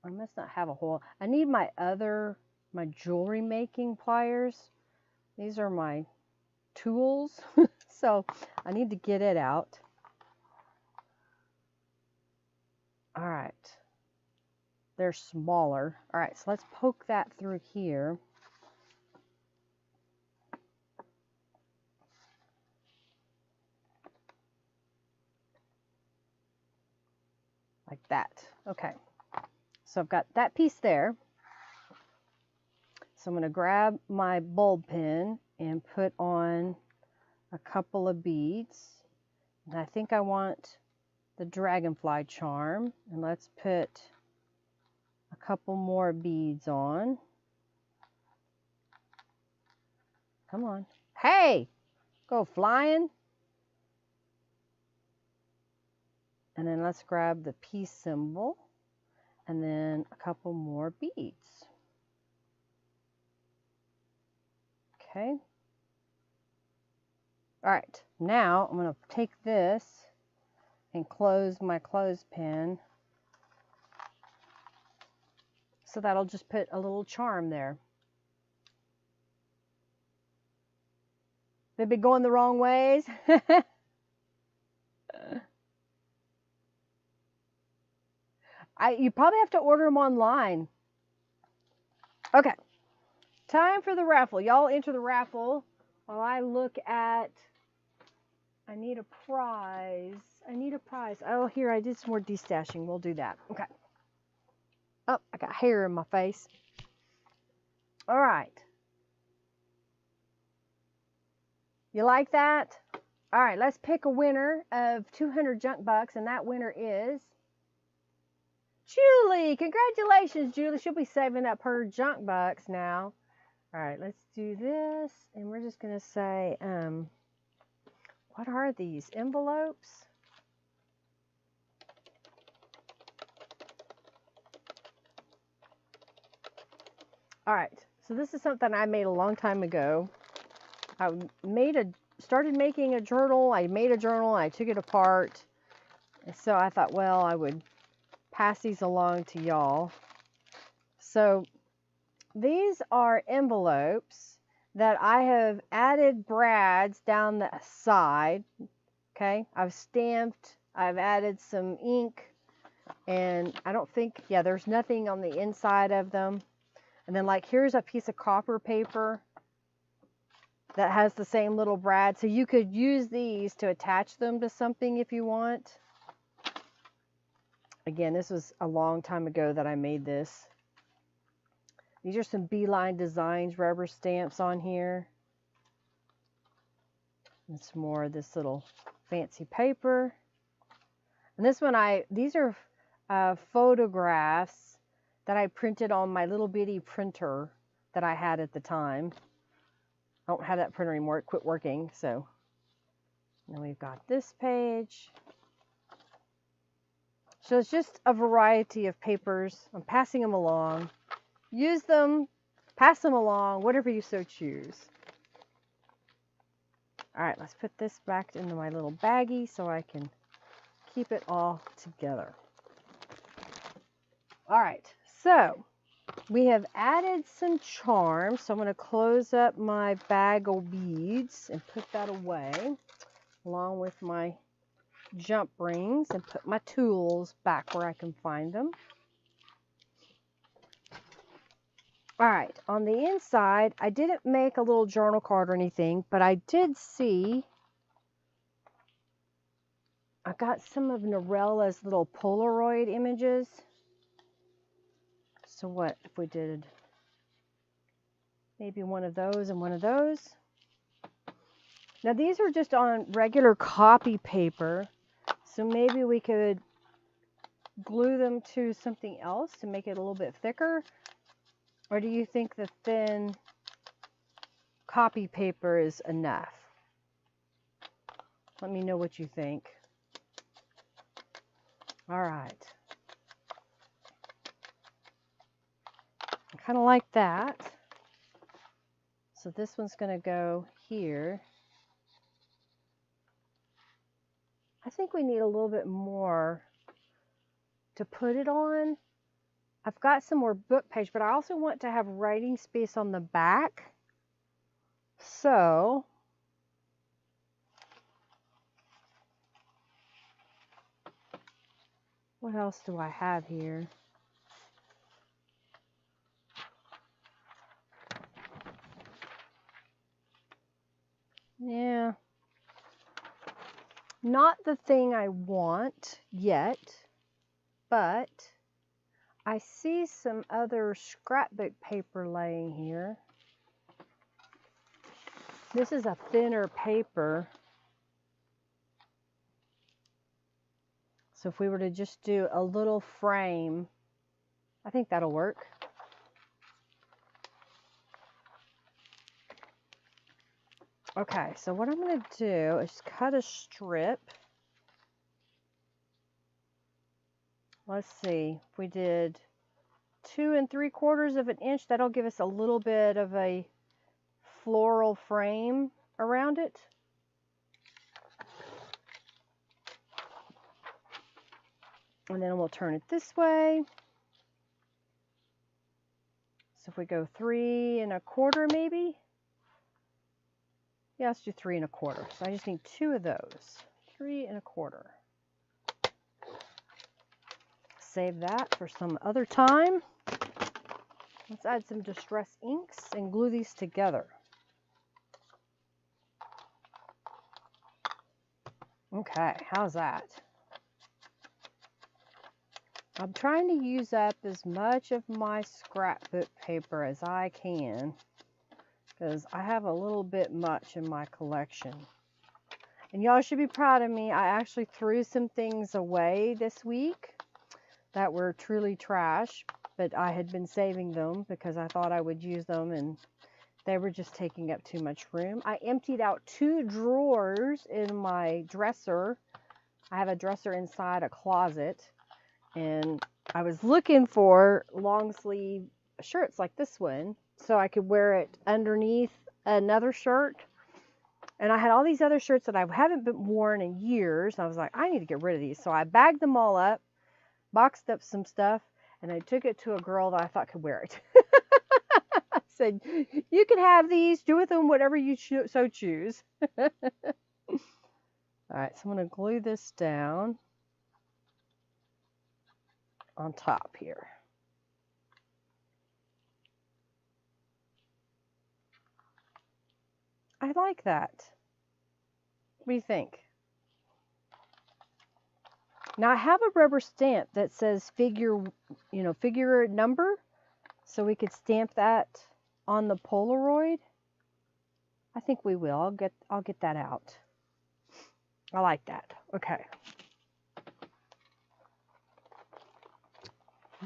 [SPEAKER 2] I must not have a hole. I need my jewelry making pliers. These are my tools. So I need to get it out. All right. They're smaller. All right, so let's poke that through here. Like that. Okay. So I've got that piece there. So I'm going to grab my bulb pin and put on a couple of beads. And I think I want the dragonfly charm. And let's put a couple more beads on. Come on. Hey! Go flying. And then let's grab the peace symbol. And then a couple more beads. Okay. All right, now I'm going to take this and close my clothespin. So that'll just put a little charm there. They've been going the wrong ways. You probably have to order them online. Okay, time for the raffle. Y'all enter the raffle while I look at, I need a prize. I need a prize. Oh, here, I did some more destashing. We'll do that. Okay. Oh, I got hair in my face. All right. You like that? All right, let's pick a winner of 200 junk bucks, and that winner is Julie. Congratulations, Julie. She'll be saving up her junk bucks now. All right, let's do this, and we're just going to say, what are these? Envelopes? All right, so this is something I made a long time ago. I started making a journal. I made a journal. I took it apart. And so I thought, well, I would pass these along to y'all. So these are envelopes that I have added brads down the side. Okay, I've stamped. I've added some ink. And I don't think, yeah, there's nothing on the inside of them. And then like here's a piece of copper paper that has the same little brad. So you could use these to attach them to something if you want. Again, this was a long time ago that I made this. These are some Beeline Designs rubber stamps on here. And some more of this little fancy paper. And this one, these are photographs that I printed on my little bitty printer that I had at the time. I don't have that printer anymore. It quit working. So then we've got this page. So it's just a variety of papers. I'm passing them along. Use them, pass them along, whatever you so choose. All right, let's put this back into my little baggie so I can keep it all together. All right, so we have added some charms. So I'm going to close up my bag of beads and put that away along with my jump rings and put my tools back where I can find them. All right, on the inside, I didn't make a little journal card or anything, but I did see, I got some of Norella's little Polaroid images. So what if we did Maybe one of those and one of those. Now these are just on regular copy paper, so maybe we could glue them to something else to make it a little bit thicker. Or do you think the thin copy paper is enough? Let me know what you think. All right. I kind of like that. So this one's going to go here. I think we need a little bit more to put it on. I've got some more book page, but I also want to have writing space on the back. So what else do I have here? Yeah, not the thing I want yet, but I see some other scrapbook paper laying here. This is a thinner paper. So if we were to just do a little frame, I think that'll work. Okay, so what I'm going to do is cut a strip. Let's see, if we did 2 3/4 of an inch, that'll give us a little bit of a floral frame around it. And then we'll turn it this way. So if we go 3 1/4 maybe. Yeah, let's do 3 1/4. So I just need 2 of those. 3 1/4. Save that for some other time. Let's add some distress inks and glue these together. Okay, how's that? I'm trying to use up as much of my scrapbook paper as I can, because I have a little bit much in my collection. And y'all should be proud of me. I actually threw some things away this week that were truly trash, but I had been saving them because I thought I would use them, and they were just taking up too much room. I emptied out 2 drawers in my dresser. I have a dresser inside a closet, and I was looking for long sleeve shirts like this one so I could wear it underneath another shirt. And I had all these other shirts that I haven't been worn in years. I was like, I need to get rid of these. So I bagged them all up, boxed up some stuff, and I took it to a girl that I thought could wear it. I said, you can have these, do with them whatever you so choose. All right, so I'm going to glue this down on top here. I like that. What do you think? Now I have a rubber stamp that says figure number, so we could stamp that on the Polaroid. I think we will. I'll get that out. I like that. Okay.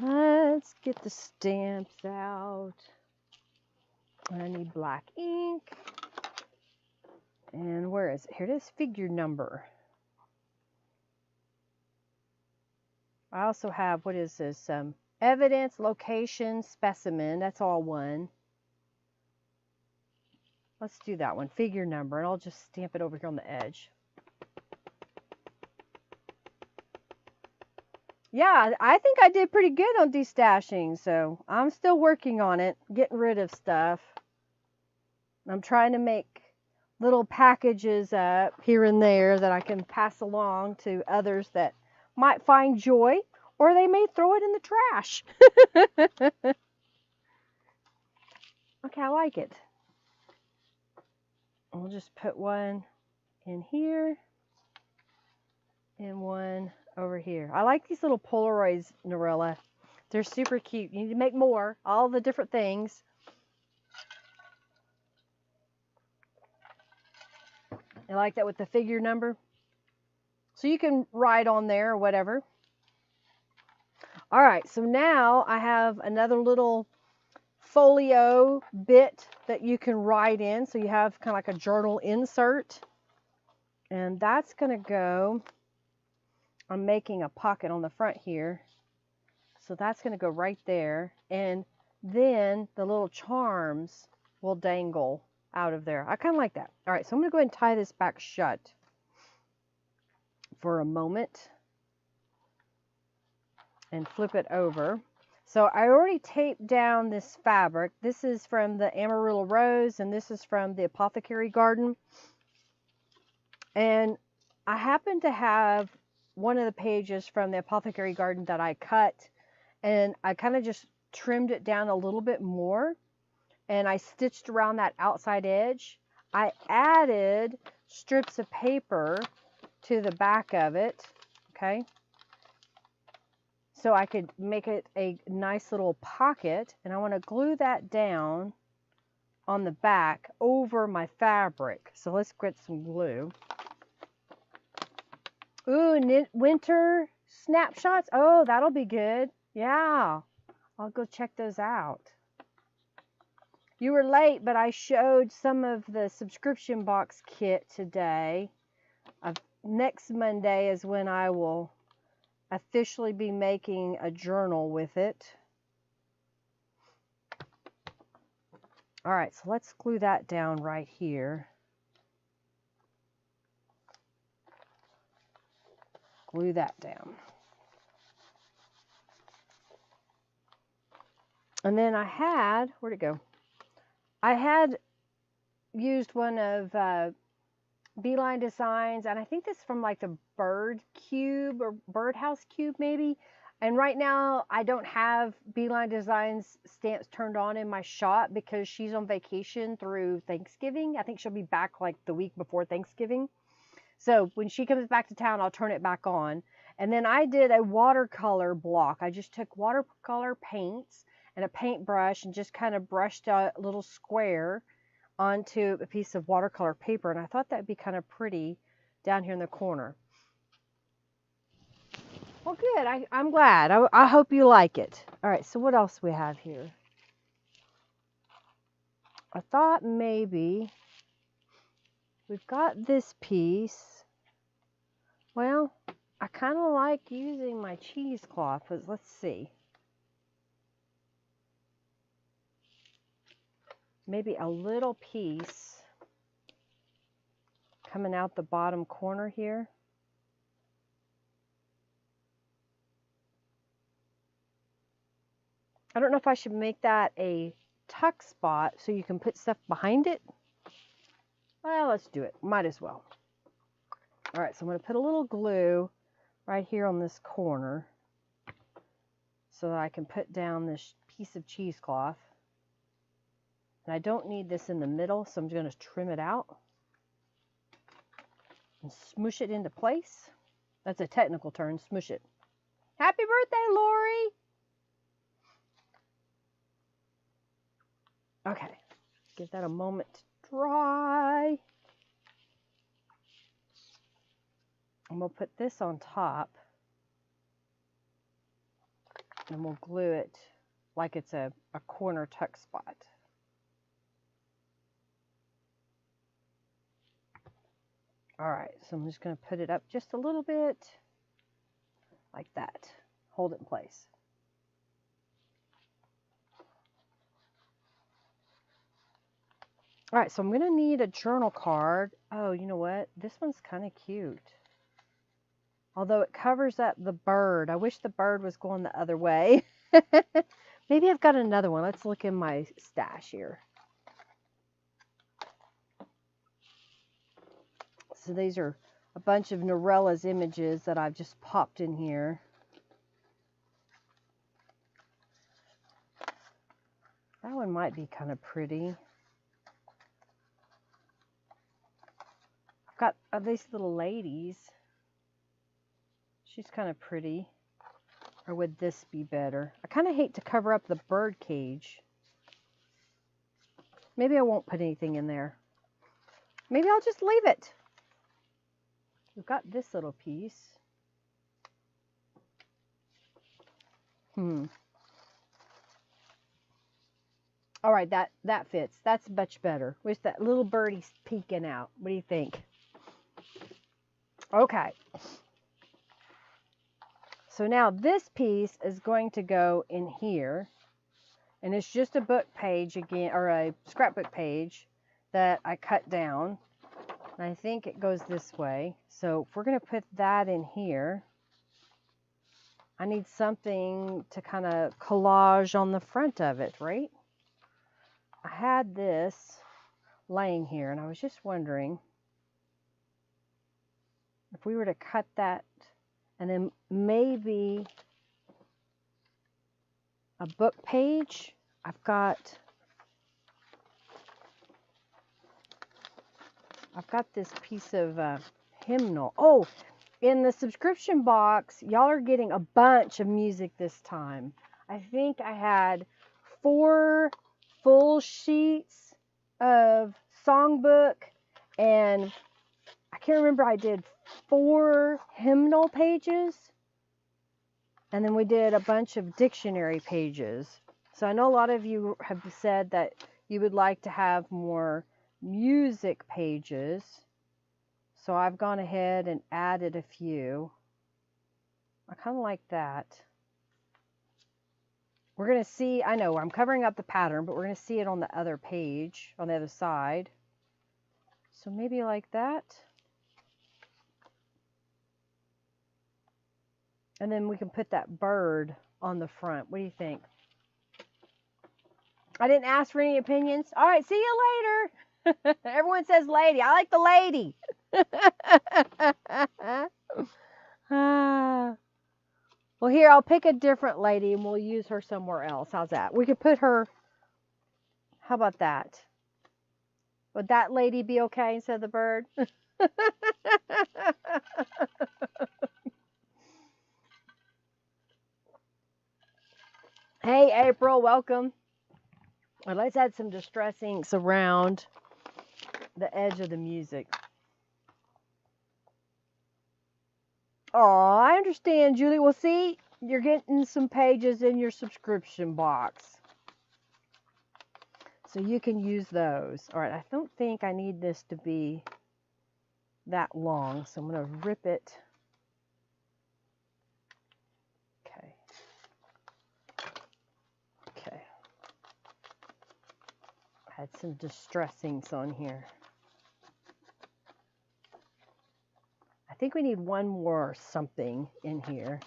[SPEAKER 2] Let's get the stamps out. I need black ink. And where is it? Here it is, figure number. I also have, what is this? Evidence, location, specimen. That's all one. Let's do that one, figure number, and I'll just stamp it over here on the edge. Yeah, I think I did pretty good on destashing, so I'm still working on it, getting rid of stuff. I'm trying to make little packages up here and there that I can pass along to others that might find joy, or they may throw it in the trash. Okay, I like it. I'll just put one in here and one over here. I like these little Polaroids, Norella. They're super cute. You need to make more, all the different things. I like that with the figure number. So you can write on there or whatever. All right, so now I have another little folio bit that you can write in. So you have kind of like a journal insert. And that's going to go, I'm making a pocket on the front here. So that's going to go right there. And then the little charms will dangle out of there. I kind of like that. All right, so I'm going to go ahead and tie this back shut for a moment and flip it over. So I already taped down this fabric. This is from the Amarillo Rose, and this is from the Apothecary Garden. And I happen to have one of the pages from the Apothecary Garden that I cut, and I kind of just trimmed it down a little bit more, and I stitched around that outside edge. I added strips of paper to the back of it, okay? So I could make it a nice little pocket, and I want to glue that down on the back over my fabric. So let's get some glue. Ooh, winter snapshots. Oh, that'll be good. Yeah, I'll go check those out. You were late, but I showed some of the subscription box kit today. Next Monday is when I will officially be making a journal with it. All right, so let's glue that down right here. Glue that down. And then I had, where'd it go? I had used one of Beeline Designs, and I think this is from like the Bird Cube or Birdhouse Cube maybe. And right now I don't have Beeline Designs stamps turned on in my shop because she's on vacation through Thanksgiving. I think she'll be back like the week before Thanksgiving. So when she comes back to town, I'll turn it back on. And then I did a watercolor block. I just took watercolor paints and a paintbrush and just kind of brushed a little square onto a piece of watercolor paper. And I thought that'd be kind of pretty down here in the corner. Well, good. I'm glad. I hope you like it. All right, so what else we have here? I thought maybe we've got this piece. Well, I kind of like using my cheesecloth, but let's see. Maybe a little piece coming out the bottom corner here. I don't know if I should make that a tuck spot so you can put stuff behind it. Well, let's do it. Might as well. All right, so I'm going to put a little glue right here on this corner so that I can put down this piece of cheesecloth. And I don't need this in the middle, so I'm going to trim it out and smoosh it into place. That's a technical term, smoosh it. Happy birthday, Lori! Okay, give that a moment to dry. And we'll put this on top. And we'll glue it like it's a corner tuck spot. All right, so I'm just going to put it up just a little bit like that. Hold it in place. All right, so I'm going to need a journal card. Oh, you know what? This one's kind of cute. Although it covers up the bird. I wish the bird was going the other way. Maybe I've got another one. Let's look in my stash here. So these are a bunch of Norella's images that I've just popped in here. That one might be kind of pretty. I've got these little ladies. She's kind of pretty. Or would this be better? I kind of hate to cover up the bird cage. Maybe I won't put anything in there. Maybe I'll just leave it. We've got this little piece. All right, that fits. That's much better. With that little birdie peeking out. What do you think? Okay. So now this piece is going to go in here. And it's just a book page again, or a scrapbook page that I cut down. And I think it goes this way. So if we're going to put that in here, I need something to kind of collage on the front of it, right? I had this laying here, and I was just wondering if we were to cut that, and then maybe a book page. I've got this piece of hymnal. Oh, in the subscription box, y'all are getting a bunch of music this time. I think I had 4 full sheets of songbook, and I can't remember, I did 4 hymnal pages, and then we did a bunch of dictionary pages. So I know a lot of you have said that you would like to have more music pages. So I've gone ahead and added a few. I kind of like that. We're going to see, I know I'm covering up the pattern, but we're going to see it on the other page, on the other side. So maybe like that. And then we can put that bird on the front. What do you think? I didn't ask for any opinions. All right, see you later. Everyone says lady. I like the lady. Well, here, I'll pick a different lady and we'll use her somewhere else. How's that? We could put her, how about that? Would that lady be okay instead of the bird? Hey, April, welcome. Well, let's add some distress inks around the edge of the music. Oh, I understand, Julie. Well, see, you're getting some pages in your subscription box. So you can use those. All right, I don't think I need this to be that long, so I'm going to rip it. Okay. Okay. I had some distress inks on here. I think we need one more something in here.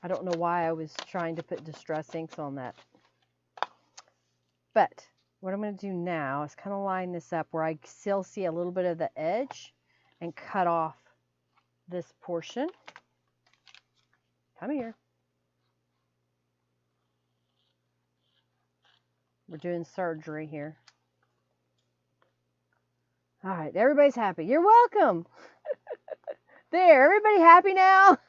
[SPEAKER 2] I don't know why I was trying to put distress inks on that. But what I'm going to do now is kind of line this up where I still see a little bit of the edge and cut off this portion. Come here. We're doing surgery here. All right, everybody's happy. You're welcome. There, everybody happy now?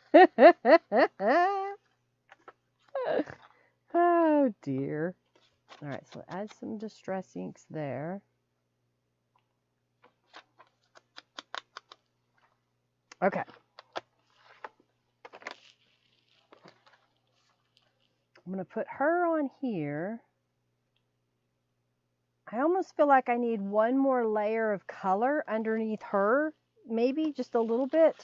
[SPEAKER 2] Oh dear. All right, so add some distress inks there. Okay. I'm going to put her on here. I almost feel like I need one more layer of color underneath her. Maybe just a little bit.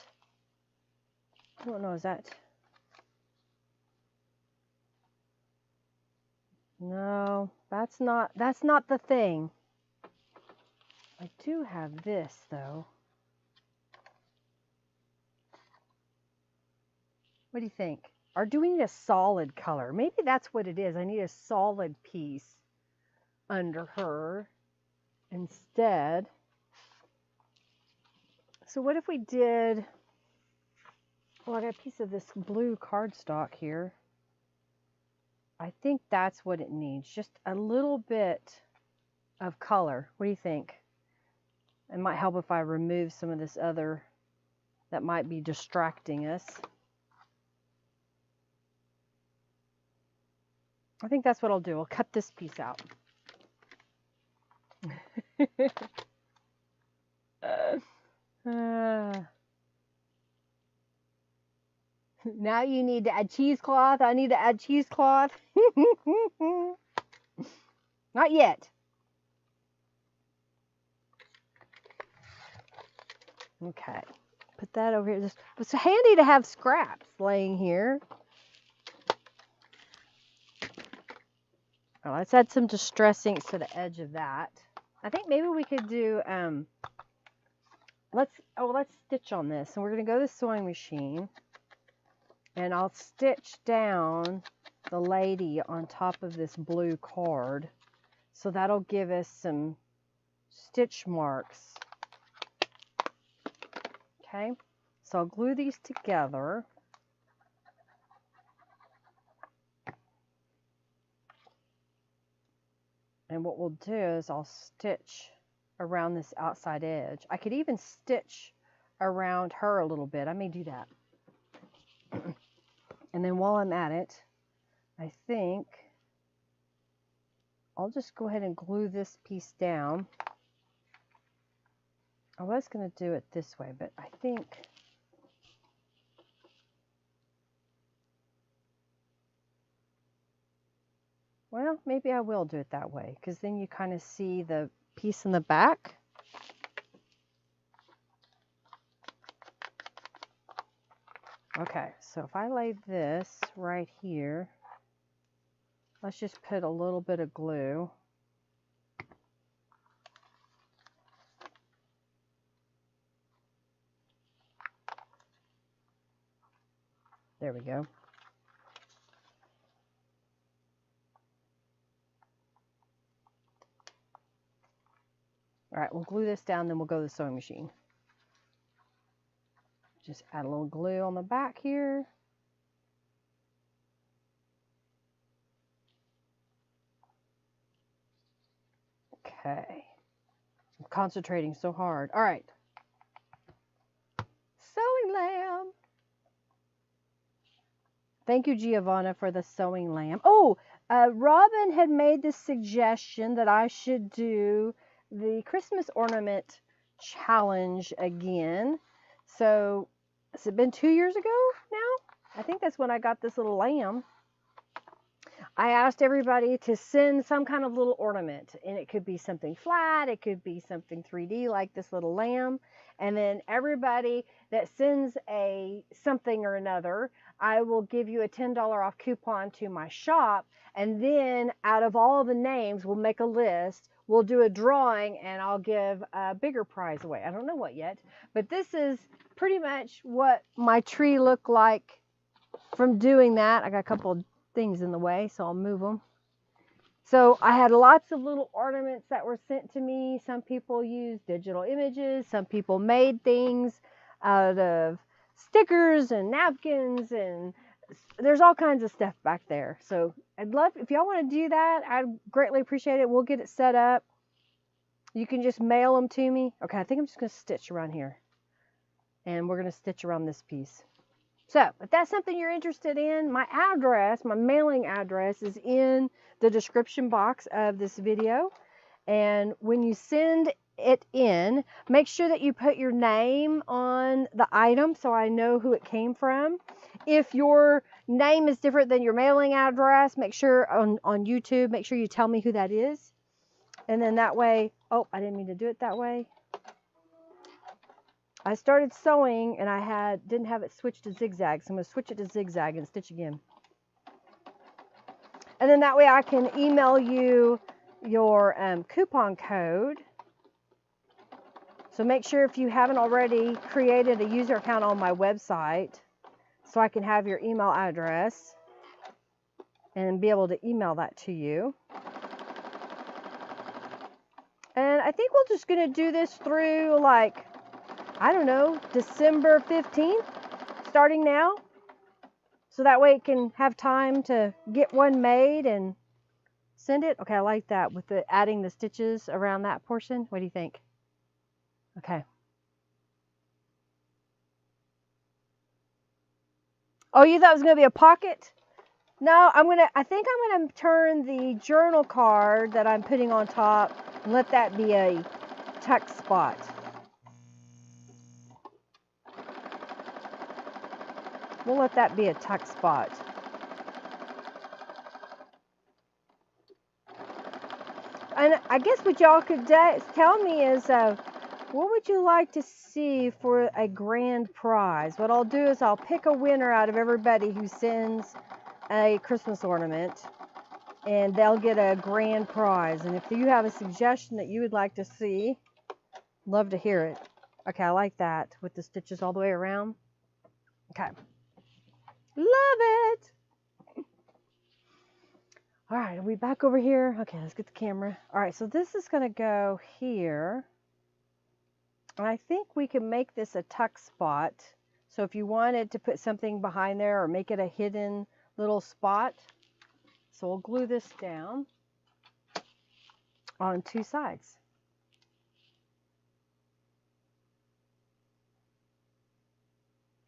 [SPEAKER 2] I don't know, is that... No, that's not the thing. I do have this though. What do you think? Or do we need a solid color? Maybe that's what it is. I need a solid piece under her instead. So what if we did, well, I got a piece of this blue cardstock here. I think that's what it needs, just a little bit of color. What do you think? It might help if I remove some of this other that might be distracting us. I think that's what I'll do. I'll cut this piece out. Now you need to add cheesecloth. I need to add cheesecloth. Not yet. Okay. Put that over here. It's handy to have scraps laying here. Oh, let's add some distress inks to the edge of that. I think maybe we could do, let's stitch on this. And we're going to go to the sewing machine. And I'll stitch down the lady on top of this blue card. So that'll give us some stitch marks. Okay, so I'll glue these together. And what we'll do is I'll stitch around this outside edge. I could even stitch around her a little bit. I may do that. And then while I'm at it, I think I'll just go ahead and glue this piece down. I was going to do it this way, but I think well, maybe I will do it that way, because then you kind of see the piece in the back. Okay, so if I lay this right here, let's just put a little bit of glue. There we go. All right, we'll glue this down, then we'll go to the sewing machine. Just add a little glue on the back here. Okay. I'm concentrating so hard. All right. Sewing lamb. Thank you, Giovanna, for the sewing lamb. Oh, Robin had made this suggestion that I should do the Christmas ornament challenge again. So, has it been 2 years ago now? I think that's when I got this little lamb. I asked everybody to send some kind of little ornament, and it could be something flat, it could be something 3D like this little lamb, and then everybody that sends a something or another, I will give you a $10 off coupon to my shop, and then out of all the names, we'll make a list, we'll do a drawing, and I'll give a bigger prize away. I don't know what yet, but this is pretty much what my tree looked like from doing that. I got a couple of things in the way, so I'll move them. So I had lots of little ornaments that were sent to me. Some people used digital images. Some people made things out of stickers and napkins, and there's all kinds of stuff back there. So I'd love, if y'all want to do that, I'd greatly appreciate it. We'll get it set up. You can just mail them to me. Okay, I think I'm just going to stitch around here. And we're going to stitch around this piece. So, if that's something you're interested in, my address, my mailing address is in the description box of this video. And when you send it in, make sure that you put your name on the item so I know who it came from. If your name is different than your mailing address, make sure on YouTube, make sure you tell me who that is. And then that way, oh, I didn't mean to do it that way. I started sewing and I didn't have it switched to zigzag, so I'm going to switch it to zigzag and stitch again. And then that way I can email you your coupon code. So make sure, if you haven't already, created a user account on my website so I can have your email address and be able to email that to you. And I think we're just going to do this through, like, I don't know, December 15th, starting now. So that way it can have time to get one made and send it. Okay, I like that with the adding the stitches around that portion. What do you think? Okay. Oh, you thought it was going to be a pocket? No, I think I'm gonna turn the journal card that I'm putting on top and let that be a tuck spot. We'll let that be a tuck spot. And I guess what y'all could tell me is, what would you like to see for a grand prize? What I'll do is I'll pick a winner out of everybody who sends a Christmas ornament, and they'll get a grand prize. And if you have a suggestion that you would like to see, love to hear it. Okay, I like that with the stitches all the way around. Okay, love it. All right, are we back over here? Okay, let's get the camera. All right, so this is gonna go here. And I think we can make this a tuck spot. So if you wanted to put something behind there or make it a hidden little spot. So we'll glue this down on two sides.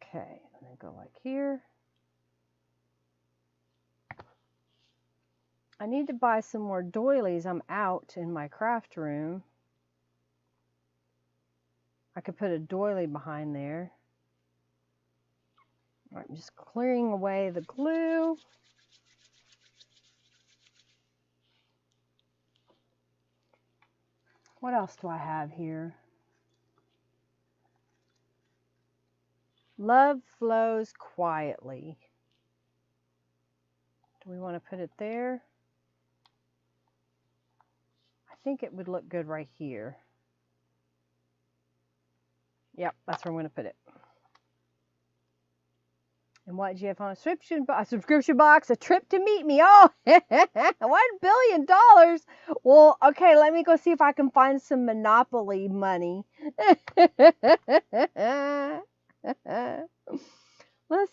[SPEAKER 2] Okay, and then go like here. I need to buy some more doilies. I'm out in my craft room. I could put a doily behind there. All right, I'm just clearing away the glue. What else do I have here? Love flows quietly. Do we want to put it there? I think it would look good right here. Yep, that's where I'm going to put it. And what did you have on a subscription box? A trip to meet me. Oh, $1 billion. Well, okay, let me go see if I can find some Monopoly money. Let's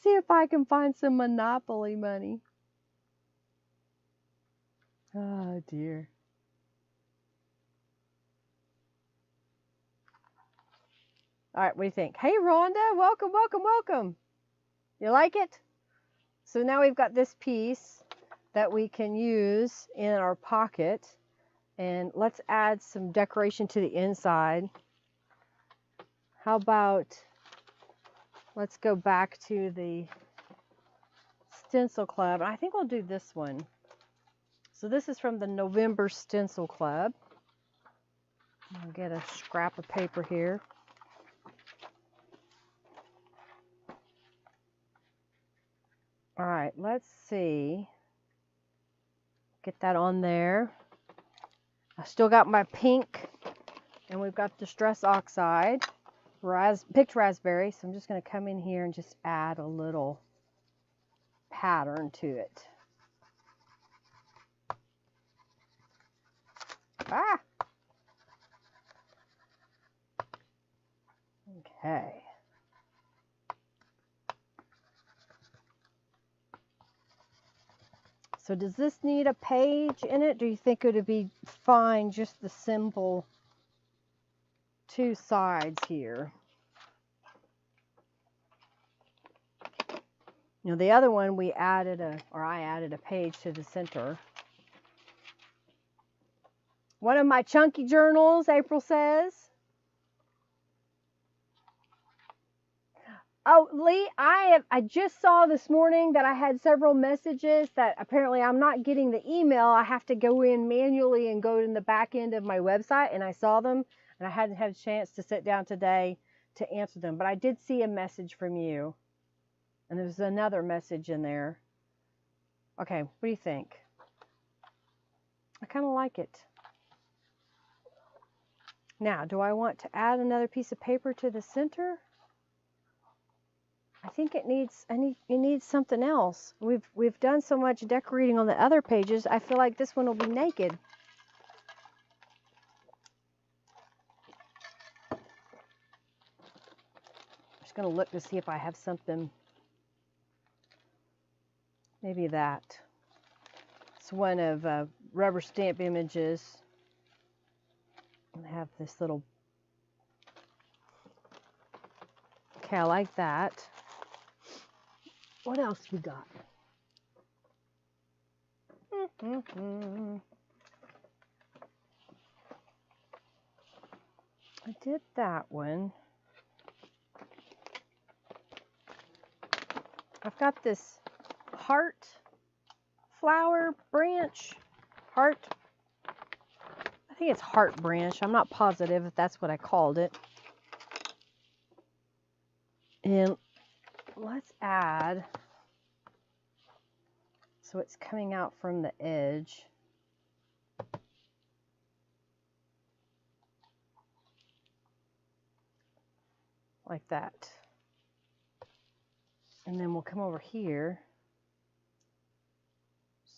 [SPEAKER 2] see if I can find some Monopoly money. Oh, dear. All right, what do you think? Hey, Rhonda, welcome, welcome, welcome. You like it? So now we've got this piece that we can use in our pocket. And let's add some decoration to the inside. How about, let's go back to the Stencil Club. I think we'll do this one. So this is from the November Stencil Club. I'll get a scrap of paper here. All right, let's see. Get that on there. I still got my pink, and we've got Distress Oxide, picked raspberry. So I'm just going to come in here and just add a little pattern to it. Ah! Okay. So does this need a page in it? Do you think it would be fine just the simple two sides here? You know, the other one I added a page to the center. One of my chunky journals, April says. Oh, Lee, I just saw this morning that I had several messages that apparently I'm not getting the email. I have to go in manually and go in the back end of my website, and I saw them, and I hadn't had a chance to sit down today to answer them. But I did see a message from you, and there's another message in there. Okay, what do you think? I kind of like it. Now, do I want to add another piece of paper to the center? I think it needs something else. We've done so much decorating on the other pages. I feel like this one will be naked. I'm just going to look to see if I have something. Maybe that. It's one of rubber stamp images. I have this little. Okay, I like that. What else we got? I did that one. I've got this heart flower branch. Heart. I think it's heart branch. I'm not positive if that's what I called it. And let's add, so it's coming out from the edge. Like that. And then we'll come over here.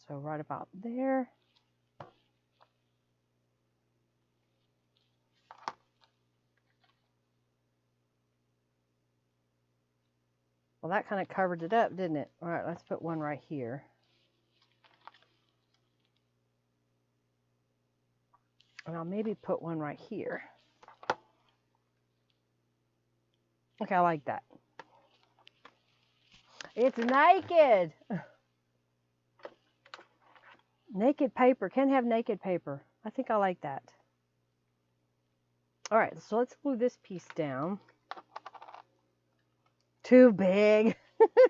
[SPEAKER 2] So right about there. Well, that kind of covered it up, didn't it? All right, let's put one right here. And I'll maybe put one right here. Okay, I like that. It's naked. Naked paper. Can't have naked paper. I think I like that. All right, so let's glue this piece down. Too big.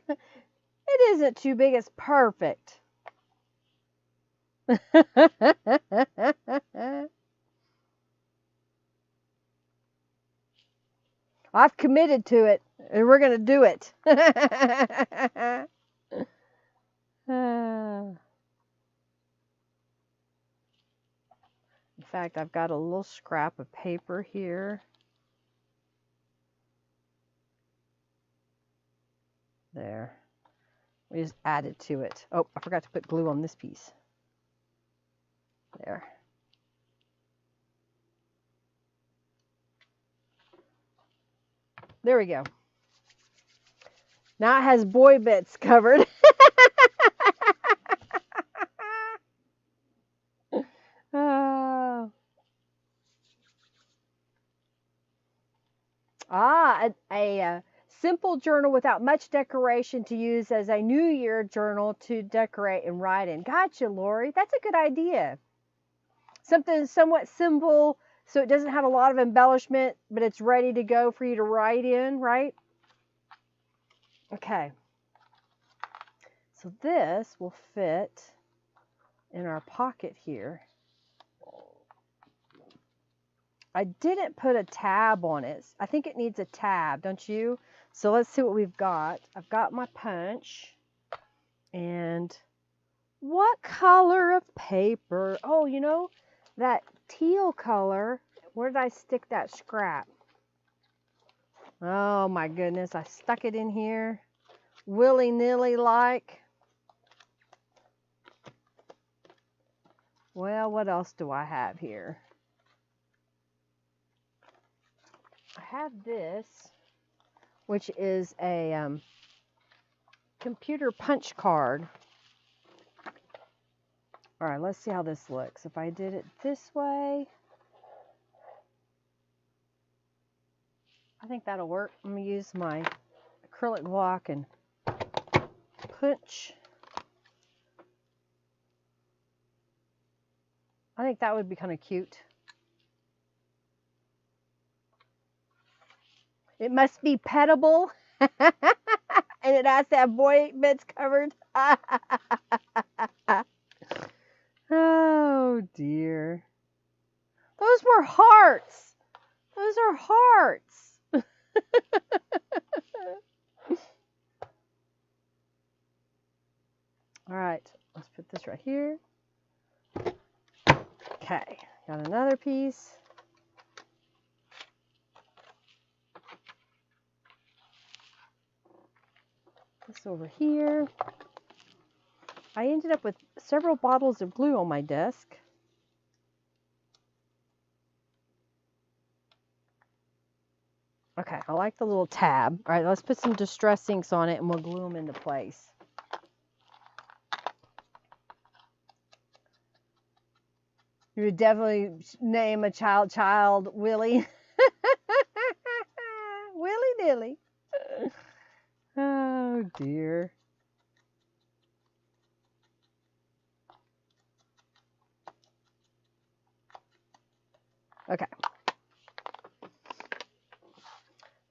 [SPEAKER 2] It isn't too big. It's perfect. I've committed to it, and we're going to do it. In fact, I've got a little scrap of paper here. There. We just added to it. Oh, I forgot to put glue on this piece. There. There we go. Now it has boy bits covered. Oh. A simple journal without much decoration to use as a New Year journal to decorate and write in. Gotcha, Lori. That's a good idea. Something somewhat simple, so it doesn't have a lot of embellishment, but it's ready to go for you to write in, right? Okay. So this will fit in our pocket here. I didn't put a tab on it. I think it needs a tab, don't you? So let's see what we've got. I've got my punch. And what color of paper? Oh, you know, that teal color. Where did I stick that scrap? Oh my goodness, I stuck it in here. Willy-nilly like. Well, what else do I have here? I have this, which is a computer punch card. All right, let's see how this looks. If I did it this way, I think that'll work. I'm going to use my acrylic block and punch. I think that would be kind of cute. It must be petable. And it has to have boy bits covered. Oh dear. Those were hearts. Those are hearts. All right, let's put this right here. Okay, got another piece. This over here. I ended up with several bottles of glue on my desk. Okay, I like the little tab. All right, let's put some distress inks on it and we'll glue them into place. You would definitely name a child Willie. Willy-nilly. Oh dear. Okay.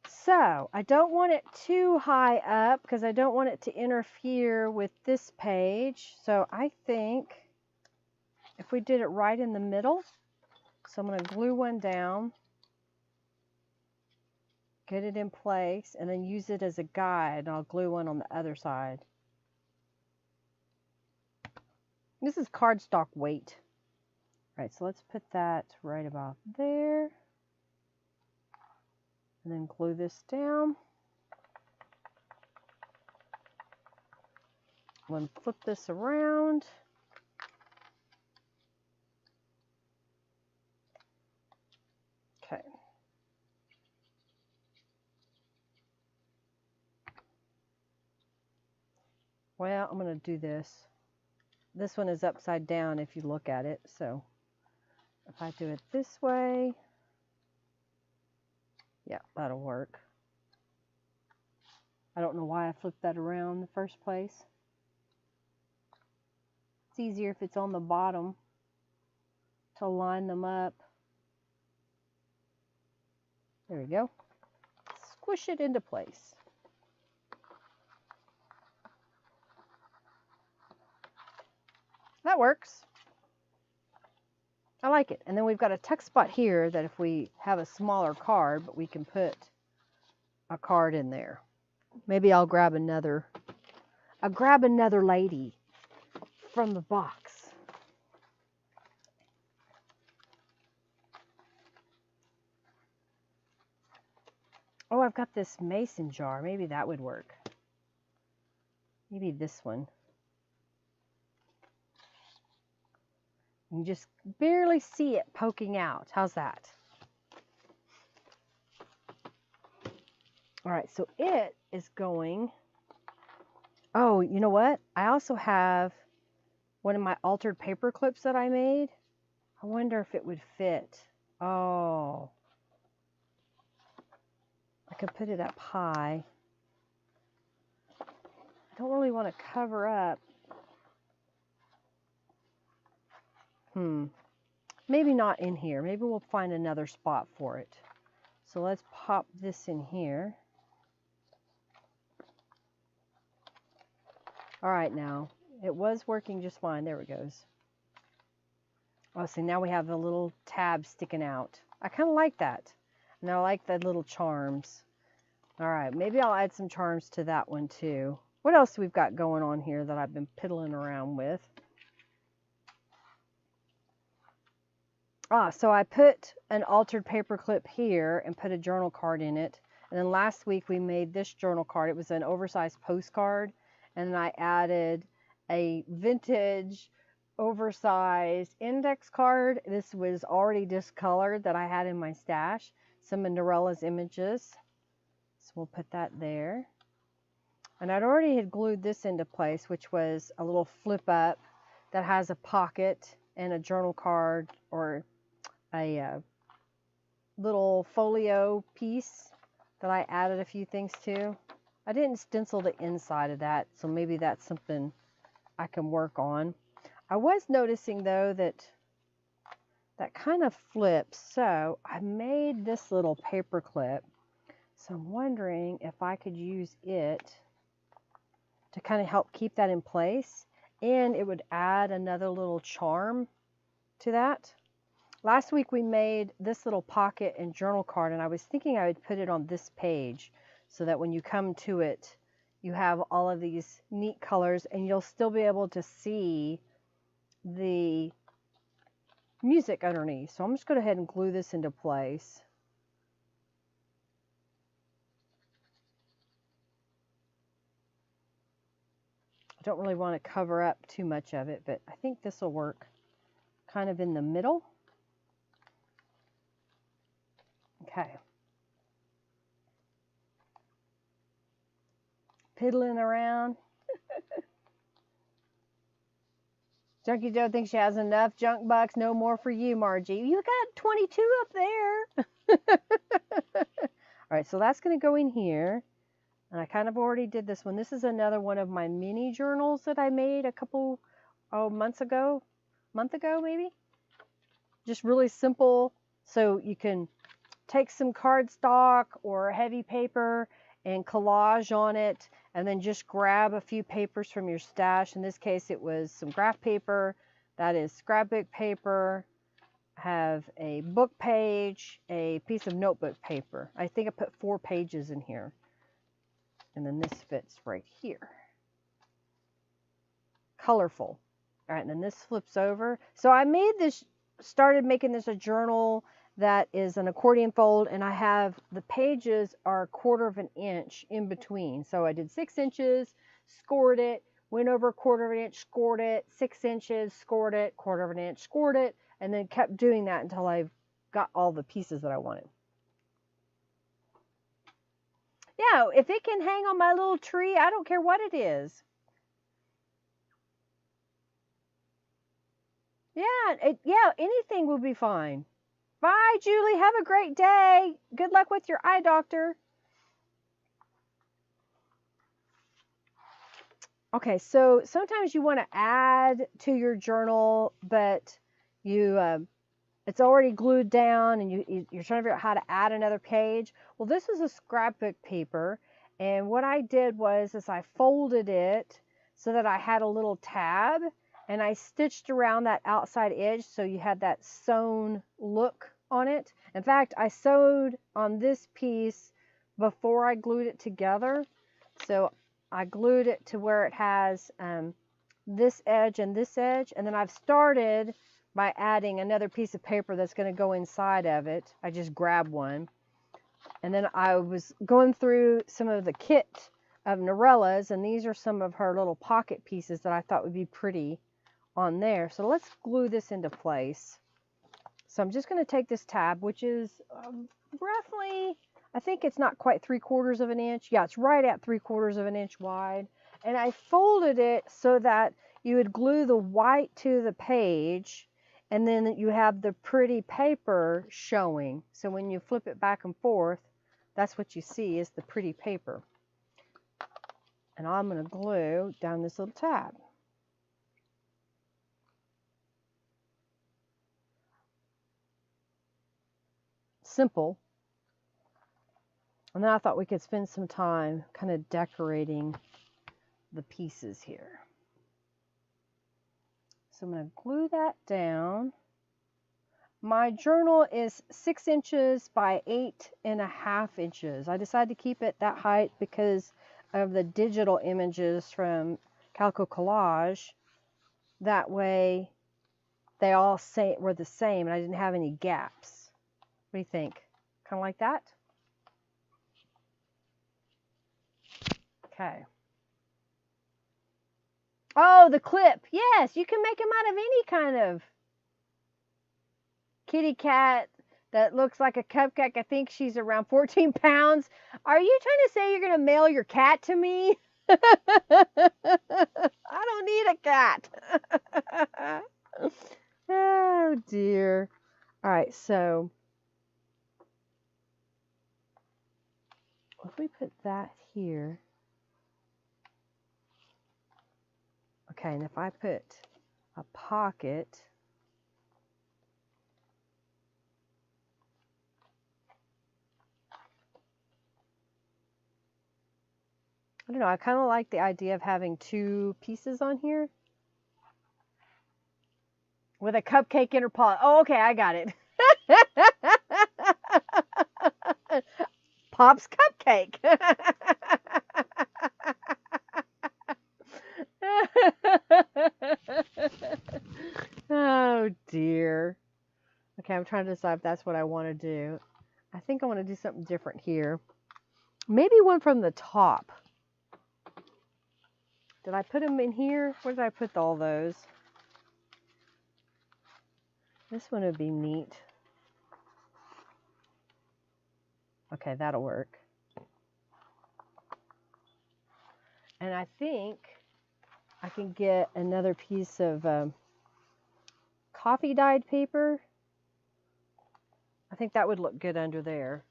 [SPEAKER 2] So I don't want it too high up because I don't want it to interfere with this page. So I think if we did it right in the middle, so I'm going to glue one down, get it in place, and then use it as a guide, and I'll glue one on the other side. This is cardstock weight. All right, so let's put that right about there. And then glue this down. Then flip this around. Okay. Well, I'm going to do this. This one is upside down if you look at it. So if I do it this way, yeah, that'll work. I don't know why I flipped that around in the first place. It's easier if it's on the bottom to line them up. There we go. Squish it into place. That works. I like it. And then we've got a tuck spot here that if we have a smaller card, but we can put a card in there. Maybe I'll grab another lady from the box. Oh, I've got this mason jar. Maybe that would work. Maybe this one. You just barely see it poking out. How's that? All right, so it is going. Oh, you know what? I also have one of my altered paper clips that I made. I wonder if it would fit. Oh. I could put it up high. I don't really want to cover up. Maybe not in here. Maybe we'll find another spot for it. So let's pop this in here. All right, now it was working just fine. There it goes. Oh, see, now we have the little tab sticking out. I kind of like that. And I like the little charms. All right, maybe I'll add some charms to that one too. What else we've got going on here that I've been piddling around with? So I put an altered paper clip here and put a journal card in it. And then last week we made this journal card. It was an oversized postcard. And then I added a vintage oversized index card. This was already discolored that I had in my stash. Some of Norella's images. So we'll put that there. And I'd already had glued this into place, which was a little flip up that has a pocket and a journal card or a little folio piece that I added a few things to. I didn't stencil the inside of that, so maybe that's something I can work on. I was noticing though that kind of flips, so I made this little paper clip. So I'm wondering if I could use it to kind of help keep that in place, and it would add another little charm to that. Last week we made this little pocket and journal card, and I was thinking I would put it on this page so that when you come to it, you have all of these neat colors and you'll still be able to see the music underneath. So I'm just going to go ahead and glue this into place. I don't really want to cover up too much of it, but I think this will work kind of in the middle. Okay. Piddling around. Junkie Joe thinks she has enough junk bucks. No more for you, Margie. You got 22 up there. All right, so that's going to go in here. And I kind of already did this one. This is another one of my mini journals that I made a couple month ago maybe. Just really simple So you can take some cardstock or heavy paper and collage on it, and then just grab a few papers from your stash. In this case, it was some graph paper, that is scrapbook paper, have a book page, a piece of notebook paper. I think I put 4 pages in here. And then this fits right here. Colorful. All right, and then this flips over. So I started making this a journal that is an accordion fold, and I have the pages are 1/4 of an inch in between. So I did 6 inches, scored it, went over 1/4 of an inch, scored it, 6 inches, scored it, 1/4 of an inch, scored it, and then kept doing that until I got all the pieces that I wanted. Yeah, if it can hang on my little tree, I don't care what it is. Yeah, anything will be fine. Bye, Julie. Have a great day. Good luck with your eye doctor. Okay, so sometimes you want to add to your journal, but it's already glued down, and you're trying to figure out how to add another page. Well, this is a scrapbook paper, and what I did was I folded it so that I had a little tab, and I stitched around that outside edge so you had that sewn look on it. In fact, I sewed on this piece before I glued it together. So I glued it to where it has this edge and this edge, and then I've started by adding another piece of paper that's going to go inside of it. I just grabbed one, and then I was going through some of the kit of Norella's, and these are some of her little pocket pieces that I thought would be pretty on there. So let's glue this into place. So I'm just going to take this tab, which is roughly, I think it's not quite 3/4 of an inch. Yeah, it's right at 3/4 of an inch wide. And I folded it so that you would glue the white to the page, and then you have the pretty paper showing. So when you flip it back and forth, that's what you see is the pretty paper. And I'm going to glue down this little tab. Simple. And then I thought we could spend some time kind of decorating the pieces here. So I'm going to glue that down. My journal is 6 inches by 8.5 inches. I decided to keep it that height because of the digital images from Calico Collage. That way they all were the same and I didn't have any gaps. What do you think? Kind of like that? Okay. Oh, the clip. Yes, you can make them out of any kind of kitty cat that looks like a cupcake. I think she's around 14 pounds. Are you trying to say you're going to mail your cat to me? I don't need a cat. Oh, dear. All right, so if we put that here. Okay, and if I put a pocket, I don't know, I kind of like the idea of having 2 pieces on here with a cupcake in her paw. Oh, okay, I got it. Pop's cupcake. Oh dear. Okay, I'm trying to decide if that's what I want to do. I think I want to do something different here. Maybe one from the top. Did I put them in here? Where did I put all those? This one would be neat. Okay, that'll work. And I think I can get another piece of coffee dyed paper. I think that would look good under there.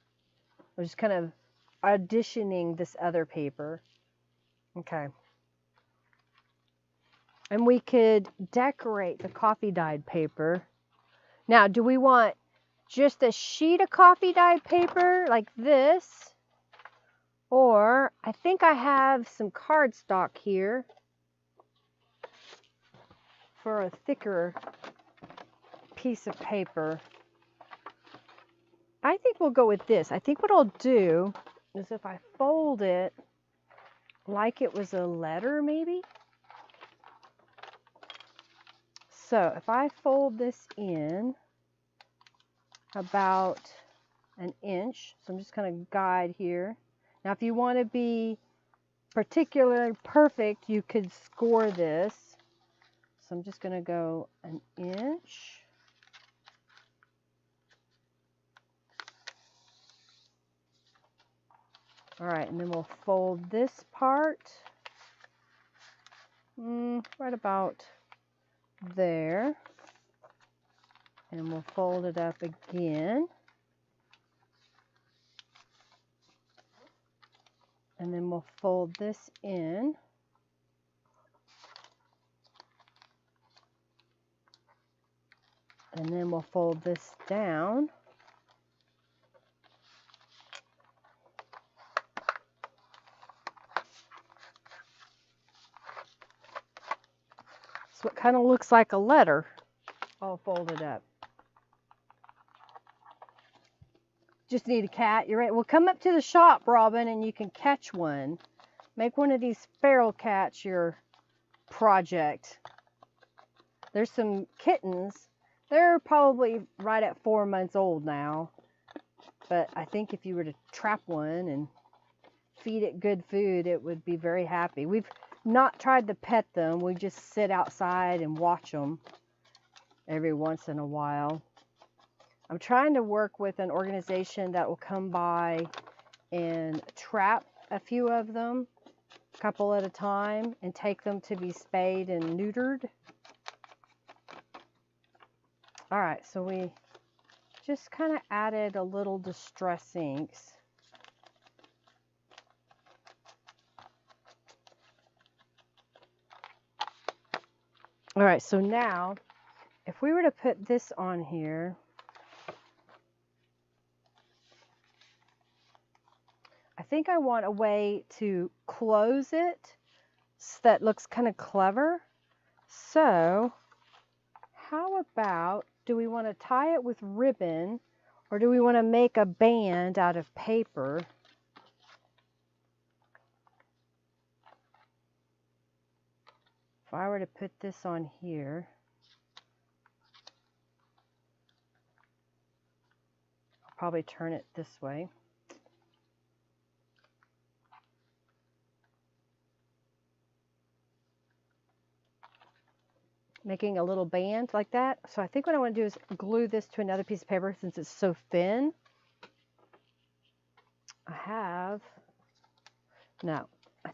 [SPEAKER 2] I'm just kind of auditioning this other paper. Okay. And we could decorate the coffee dyed paper. Now, do we want just a sheet of coffee dyed paper like this, or I think I have some cardstock here for a thicker piece of paper. I think we'll go with this. I think what I'll do is if I fold it like it was a letter maybe. So if I fold this in about an inch, so I'm just going to guide here. Now if you want to be particularly perfect, you could score this. So I'm just going to go an inch. All right, and then we'll fold this part right about there. And we'll fold it up again. And then we'll fold this in. And then we'll fold this down. So it kind of looks like a letter all folded up. Just need a cat. You're right. Well, come up to the shop, Robin, and you can catch one. Make one of these feral cats your project. There's some kittens. They're probably right at 4 months old now. But I think if you were to trap one and feed it good food, it would be very happy. We've not tried to pet them. We just sit outside and watch them every once in a while. I'm trying to work with an organization that will come by and trap a few of them, a couple at a time, and take them to be spayed and neutered. All right, so we just kind of added a little distress inks. All right, so now if we were to put this on here, I think I want a way to close it so that looks kind of clever. So how about, do we want to tie it with ribbon or do we want to make a band out of paper? If I were to put this on here, I'll probably turn it this way. Making a little band like that. So I think what I want to do is glue this to another piece of paper since it's so thin. I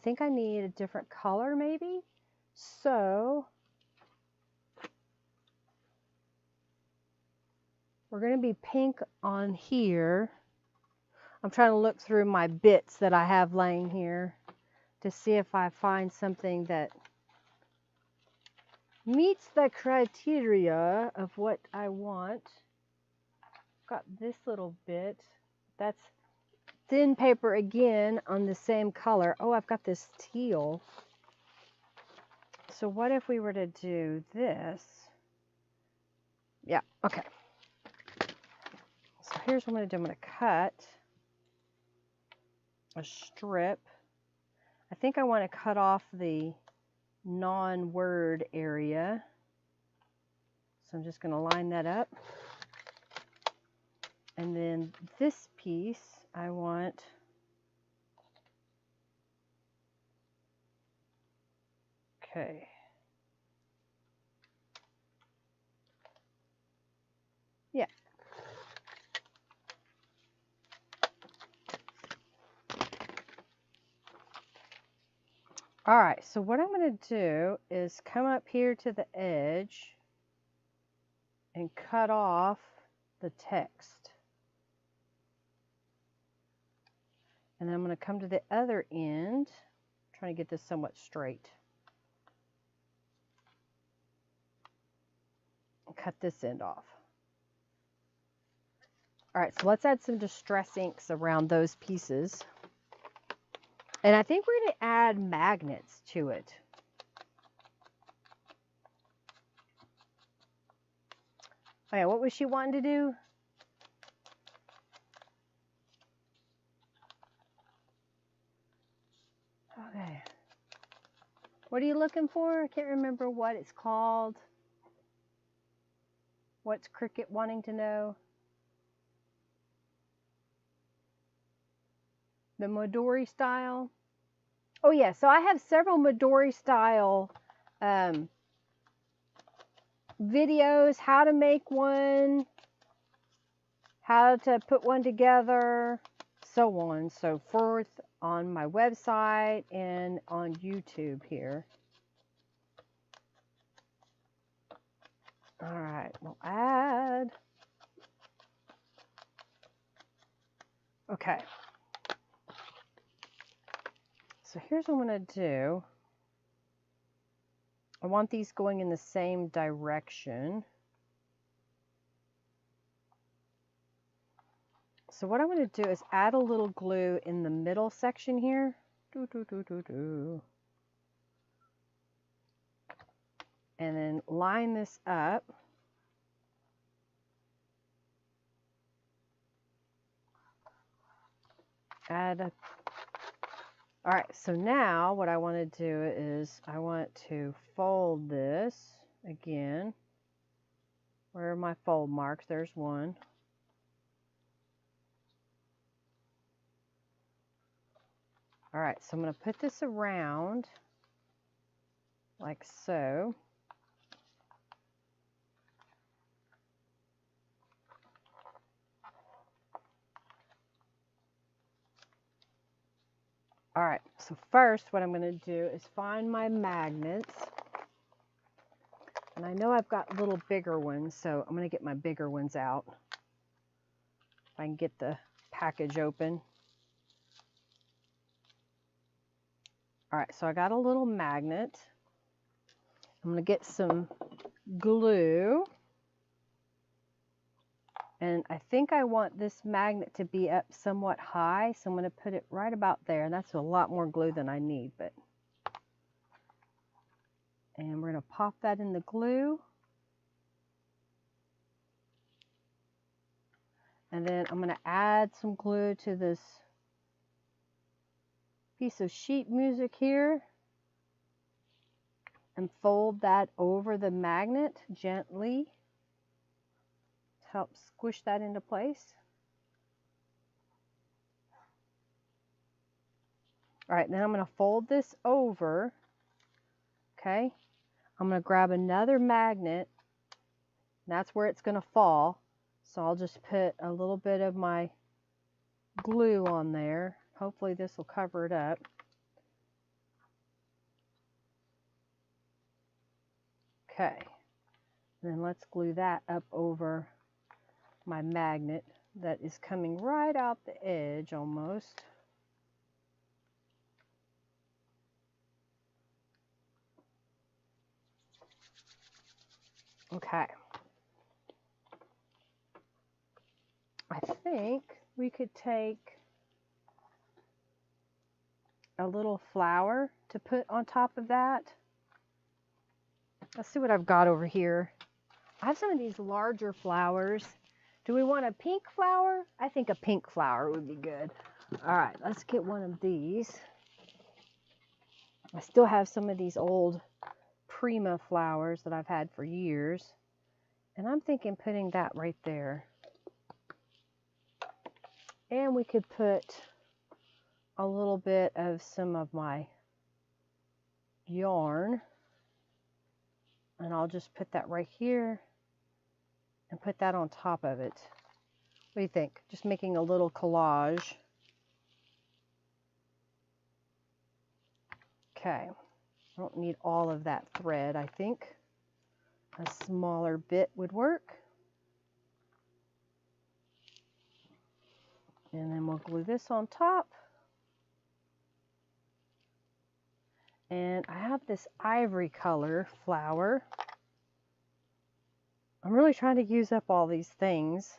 [SPEAKER 2] think I need a different color maybe. So we're going to be pink on here. I'm trying to look through my bits that I have laying here to see if I find something that meets the criteria of what I want. Got this little bit. That's thin paper again on the same color. Oh, I've got this teal. So what if we were to do this? Yeah, okay. So here's what I'm going to do. I'm going to cut a strip. I think I want to cut off the non-word area. So I'm just going to line that up. And then this piece I want okay. Yeah. All right, so what I'm going to do is come up here to the edge and cut off the text. And then I'm going to come to the other end, trying to get this somewhat straight. And cut this end off. All right, so let's add some distress inks around those pieces. And I think we're going to add magnets to it. Okay, what was she wanting to do? Okay. What are you looking for? I can't remember what it's called. What's Cricket wanting to know? The Midori style. Oh yeah, so I have several Midori style videos, how to make one, how to put one together, so on and so forth on my website and on YouTube here. All right, we'll add. Okay. So here's what I'm going to do. I want these going in the same direction. So what I'm going to do is add a little glue in the middle section here. And then line this up. All right, so now what I want to do is I want to fold this again. Where are my fold marks? There's one. All right, so I'm going to put this around like so. All right, so first what I'm going to do is find my magnets. And I know I've got little bigger ones, so I'm going to get my bigger ones out. If I can get the package open. All right, so I got a little magnet. I'm going to get some glue. And I think I want this magnet to be up somewhat high, so I'm going to put it right about there. And that's a lot more glue than I need, but. And we're going to pop that in the glue. And then I'm going to add some glue to this piece of sheet music here. And fold that over the magnet gently. To help squish that into place. All right, then I'm going to fold this over. Okay. I'm going to grab another magnet. That's where it's going to fall. So I'll just put a little bit of my glue on there. Hopefully this will cover it up. Okay. And then let's glue that up over my magnet that is coming right out the edge almost. Okay. I think we could take a little flower to put on top of that. Let's see what I've got over here. I have some of these larger flowers. Do we want a pink flower? I think a pink flower would be good. All right, let's get one of these. I still have some of these old Prima flowers that I've had for years. And I'm thinking putting that right there. And we could put a little bit of some of my yarn. And I'll just put that right here and put that on top of it. What do you think? Just making a little collage. Okay. I don't need all of that thread, I think. A smaller bit would work. And then we'll glue this on top. And I have this ivory color flower. I'm really trying to use up all these things.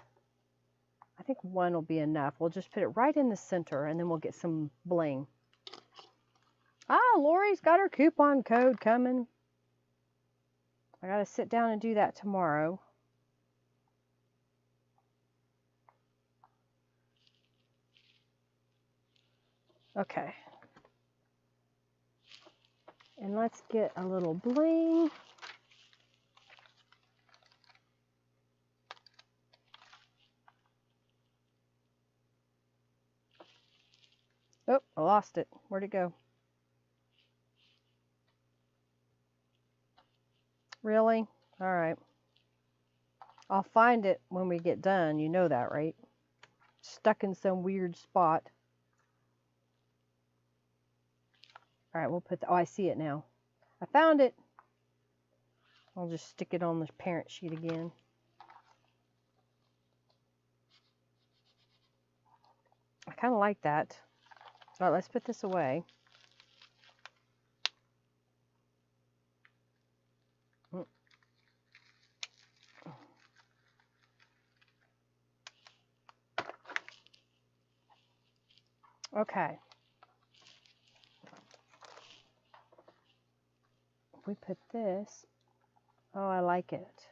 [SPEAKER 2] I think one will be enough. We'll just put it right in the center and then we'll get some bling. Ah, Lori's got her coupon code coming. I gotta sit down and do that tomorrow. Okay. And let's get a little bling. Oh, I lost it. Where'd it go? Really? All right. I'll find it when we get done. You know that, right? Stuck in some weird spot. All right, we'll put the, oh, I see it now. I found it. I'll just stick it on the parent sheet again. I kind of like that. All right, let's put this away. Okay. If we put this, oh, I like it.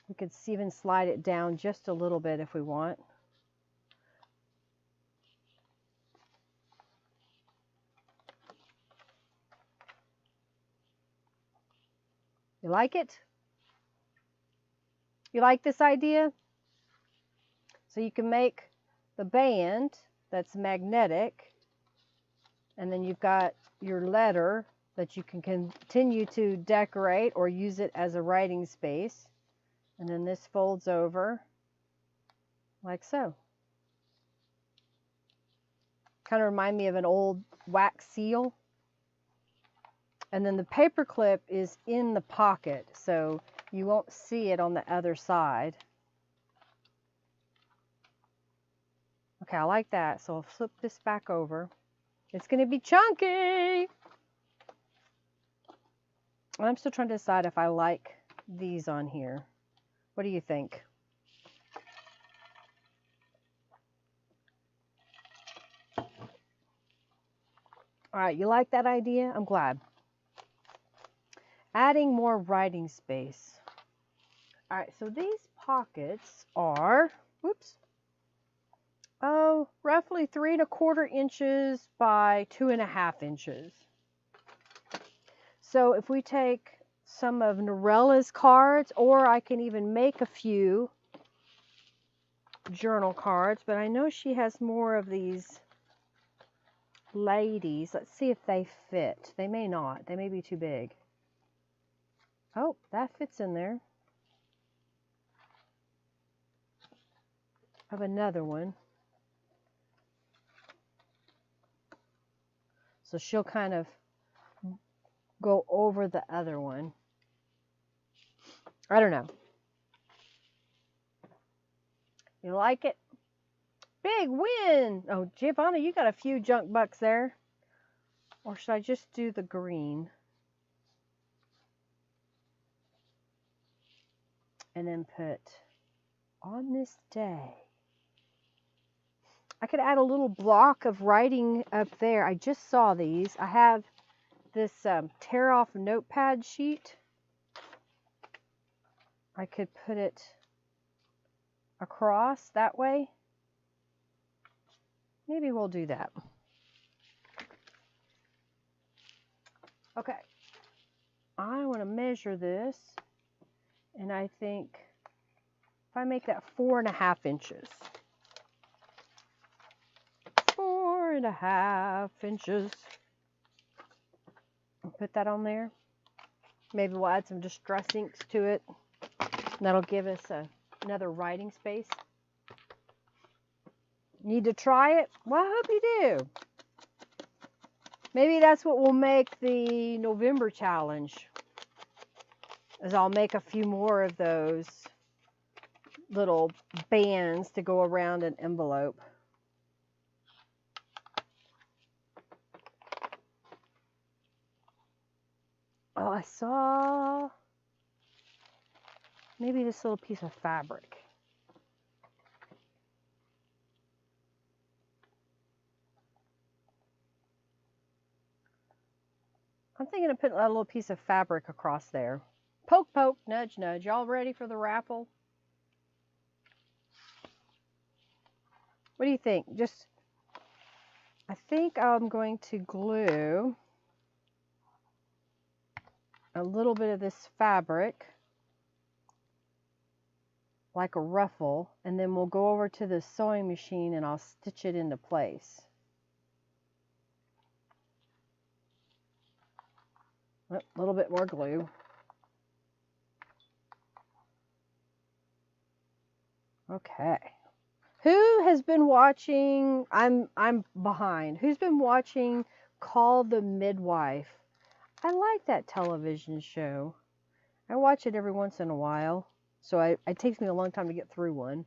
[SPEAKER 2] We could even slide it down just a little bit if we want. You like it? You like this idea? So you can make the band that's magnetic, and then you've got your letter that you can continue to decorate or use it as a writing space. And then this folds over like so. Kind of remind me of an old wax seal. And then the paper clip is in the pocket, so you won't see it on the other side. Okay, I like that. So I'll flip this back over. It's going to be chunky. I'm still trying to decide if I like these on here. What do you think? All right, you like that idea? I'm glad. Adding more writing space. All right, so these pockets are, whoops, oh, roughly 3 1/4 inches by 2.5 inches. So if we take some of Norella's cards, or I can even make a few journal cards, but I know she has more of these ladies. Let's see if they fit. They may not. They may be too big. Oh, that fits in there. I have another one. So she'll kind of go over the other one. I don't know. You like it? Big win! Oh, Giovanna, you got a few junk bucks there. Or should I just do the green? And then put, on this day. I could add a little block of writing up there. I just saw these. I have this tear off notepad sheet. I could put it across that way. Maybe we'll do that. Okay. I want to measure this. And I think if I make that 4.5 inches. 4.5 inches. I'll put that on there. Maybe we'll add some distress inks to it. That'll give us another writing space. Need to try it? Well, I hope you do. Maybe that's what will make the November challenge. Is I'll make a few more of those little bands to go around an envelope. Oh, I saw maybe this little piece of fabric. I'm thinking of putting a little piece of fabric across there. Poke, poke, nudge, nudge. Y'all ready for the raffle? What do you think? I think I'm going to glue a little bit of this fabric like a ruffle, and then we'll go over to the sewing machine and I'll stitch it into place. A little bit more glue. Okay. Who has been watching? I'm behind. Who's been watching Call the Midwife? I like that television show. I watch it every once in a while. So it takes me a long time to get through one.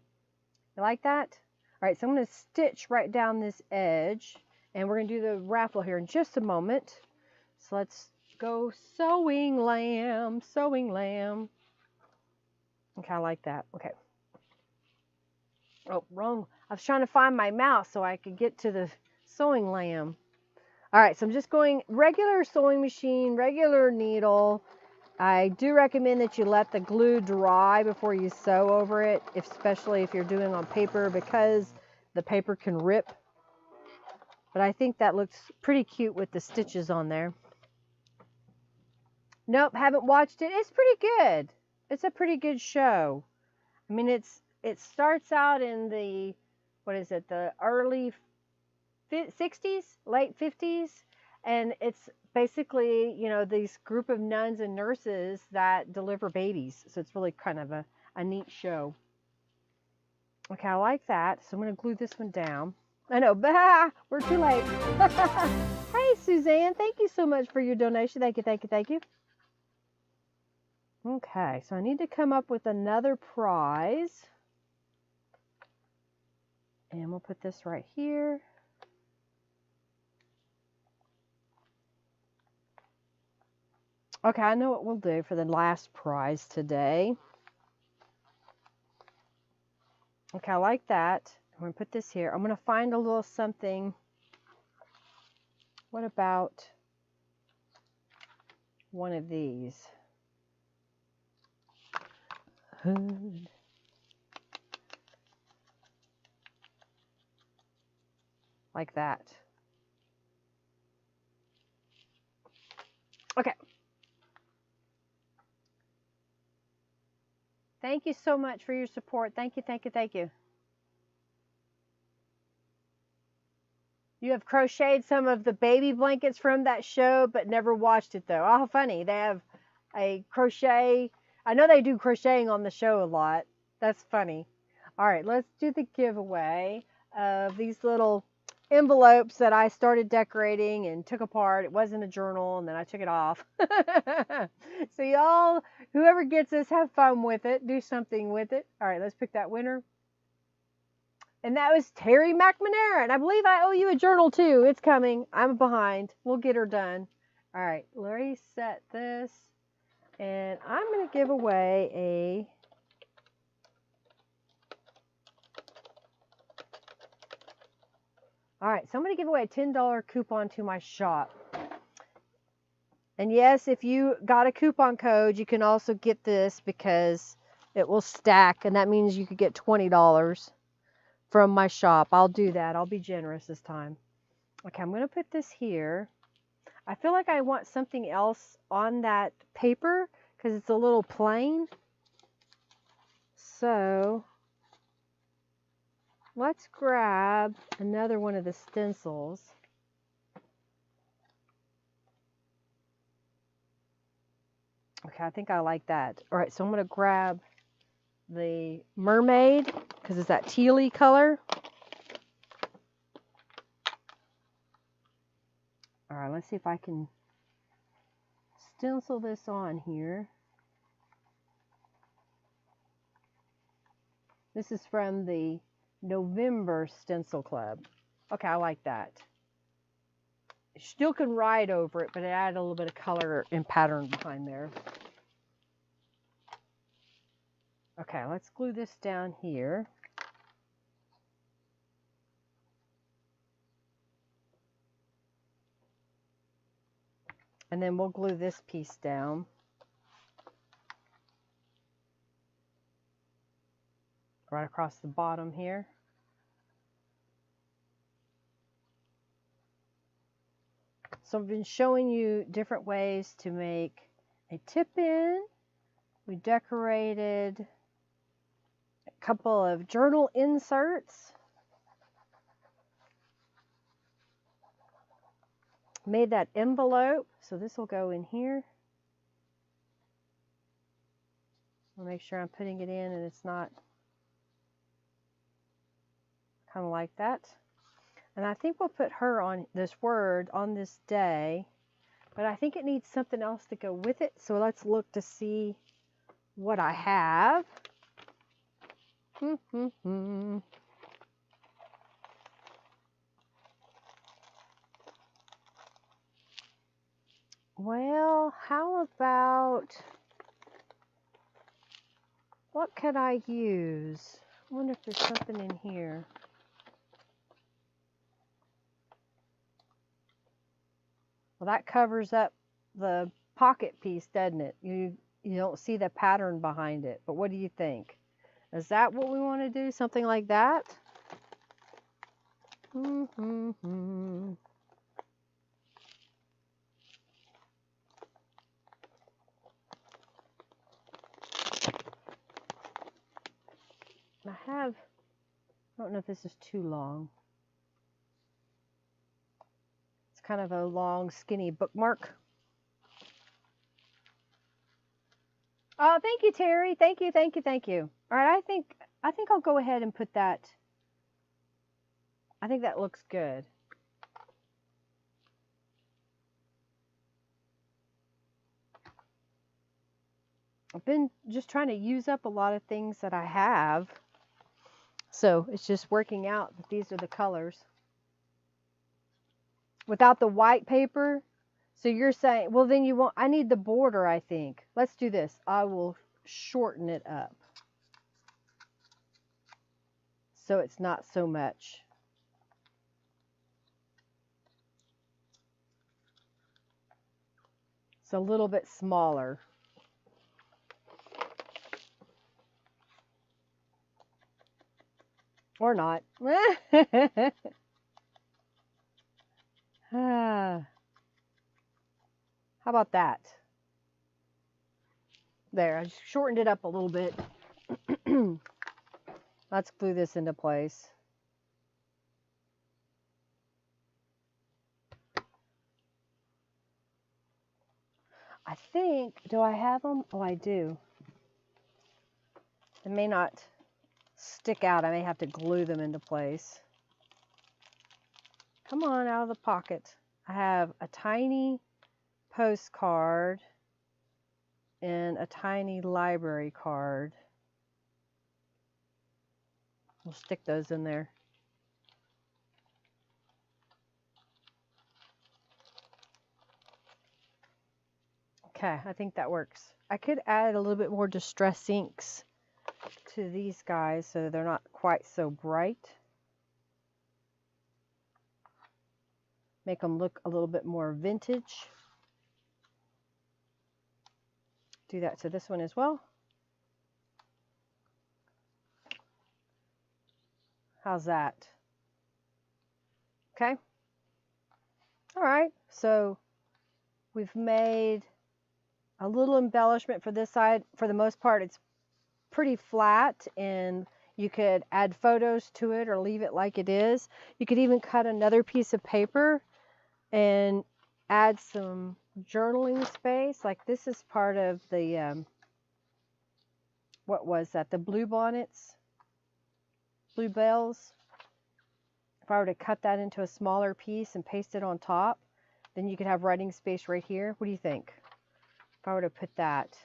[SPEAKER 2] You like that? All right, so I'm going to stitch right down this edge. And we're going to do the raffle here in just a moment. So let's go sewing lamb, sewing lamb. Okay, I like that. Okay. Oh, wrong. I was trying to find my mouse so I could get to the sewing lamb. All right, so I'm just going regular sewing machine, regular needle. I do recommend that you let the glue dry before you sew over it, especially if you're doing on paper, because the paper can rip. But I think that looks pretty cute with the stitches on there. Nope, haven't watched it. It's pretty good. It's a pretty good show. I mean, it starts out in the, what is it, the early 60s, late 50s, and it's basically, you know, these group of nuns and nurses that deliver babies. So it's really kind of a neat show. Okay, I like that. So I'm going to glue this one down. I know, bah, we're too late. Hey, Suzanne, thank you so much for your donation. Thank you, thank you, thank you. Okay, so I need to come up with another prize. And we'll put this right here. Okay, I know what we'll do for the last prize today. Okay, I like that. I'm going to put this here. I'm going to find a little something. What about one of these? Hood. Like that. Okay. Thank you so much for your support. Thank you, thank you, thank you. You have crocheted some of the baby blankets from that show, but never watched it though. Oh, how funny. They have a crochet. I know they do crocheting on the show a lot. That's funny. All right, let's do the giveaway of these little envelopes that I started decorating and took apart. It wasn't a journal, and then I took it off. So y'all, whoever gets this, have fun with it. Do something with it. All right, let's pick that winner. And that was Terry McManara. And I believe I owe you a journal too. It's coming. I'm behind. We'll get her done. All right, let me set this. And I'm going to give away a All right, so I'm going to give away a $10 coupon to my shop. And yes, if you got a coupon code, you can also get this because it will stack, and that means you could get $20 from my shop. I'll do that. I'll be generous this time. Okay, I'm going to put this here. I feel like I want something else on that paper because it's a little plain. So let's grab another one of the stencils. Okay, I think I like that. All right, so I'm going to grab the mermaid because it's that tealy color. All right, let's see if I can stencil this on here. This is from the November Stencil Club. Okay, I like that. You still can write over it, but it added a little bit of color and pattern behind there. Okay, let's glue this down here. And then we'll glue this piece down. Right across the bottom here. So I've been showing you different ways to make a tip-in. We decorated a couple of journal inserts. Made that envelope, so this will go in here. I'll make sure I'm putting it in and it's not kind of like that. And I think we'll put her on this word on this day, but I think it needs something else to go with it. So let's look to see what I have. Well, how about, what could I use? I wonder if there's something in here. Well, that covers up the pocket piece, doesn't it? You don't see the pattern behind it. But what do you think? Is that what we want to do? Something like that? I don't know if this is too long. It's kind of a long, skinny bookmark. Oh, thank you, Terry. Thank you, thank you, thank you. All right, I think I'll go ahead and put that. I think that looks good. I've been just trying to use up a lot of things that I have. So it's just working out that these are the colors. Without the white paper, so you're saying, well, then you won't, I need the border, I think. Let's do this. I will shorten it up so it's not so much. It's a little bit smaller. Or not. How about that? There, I just shortened it up a little bit. Let's glue this into place. I think, do I have them? Oh, I do. They may not stick out. I may have to glue them into place. Come on, out of the pocket. I have a tiny postcard and a tiny library card. We'll stick those in there. Okay, I think that works. I could add a little bit more distress inks to these guys so they're not quite so bright. Make them look a little bit more vintage. Do that to this one as well. How's that? Okay. All right, so we've made a little embellishment for this side. For the most part, it's pretty flat, and you could add photos to it or leave it like it is. You could even cut another piece of paper and add some journaling space. Like this is part of the, what was that? The blue bonnets, blue bells. If I were to cut that into a smaller piece and paste it on top, then you could have writing space right here. What do you think? If I were to put that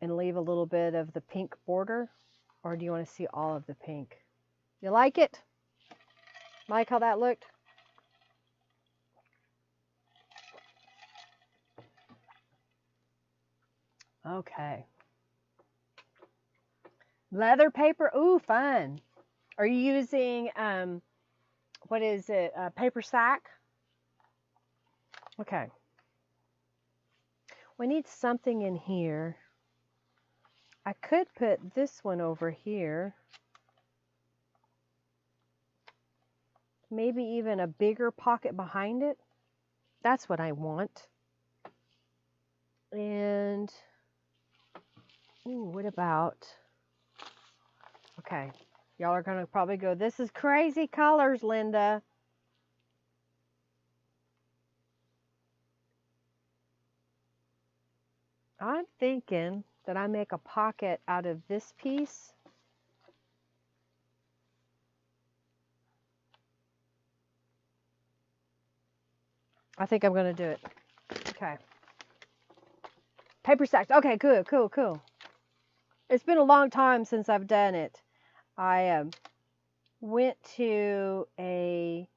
[SPEAKER 2] and leave a little bit of the pink border, or do you want to see all of the pink? You like it? Like how that looked? Okay. Leather paper. Ooh, fun. Are you using, what is it, paper sack? Okay. We need something in here. I could put this one over here. Maybe even a bigger pocket behind it. That's what I want. And, ooh, what about, okay. Y'all are going to probably go, this is crazy colors, Linda. I'm thinking that I make a pocket out of this piece. I think I'm going to do it. Okay. Paper sacks. Okay, good, cool, cool. It's been a long time since I've done it. I went to a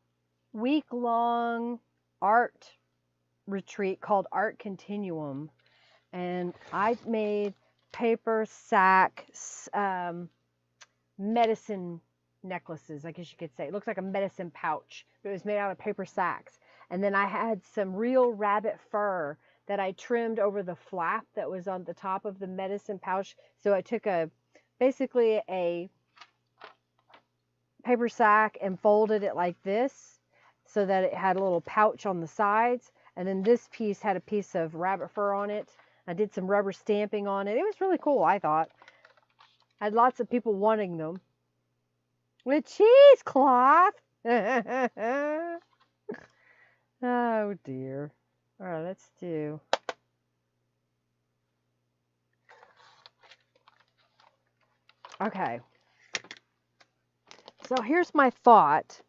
[SPEAKER 2] week-long art retreat called Art Continuum, and I made paper sack medicine necklaces, I guess you could say. It looks like a medicine pouch, but it was made out of paper sacks. And then I had some real rabbit fur that I trimmed over the flap that was on the top of the medicine pouch. So I took basically a paper sack and folded it like this so that it had a little pouch on the sides. And then this piece had a piece of rabbit fur on it. I did some rubber stamping on it. It was really cool, I thought. I had lots of people wanting them. With cheesecloth. Oh dear. All right, let's do. Okay. So here's my thought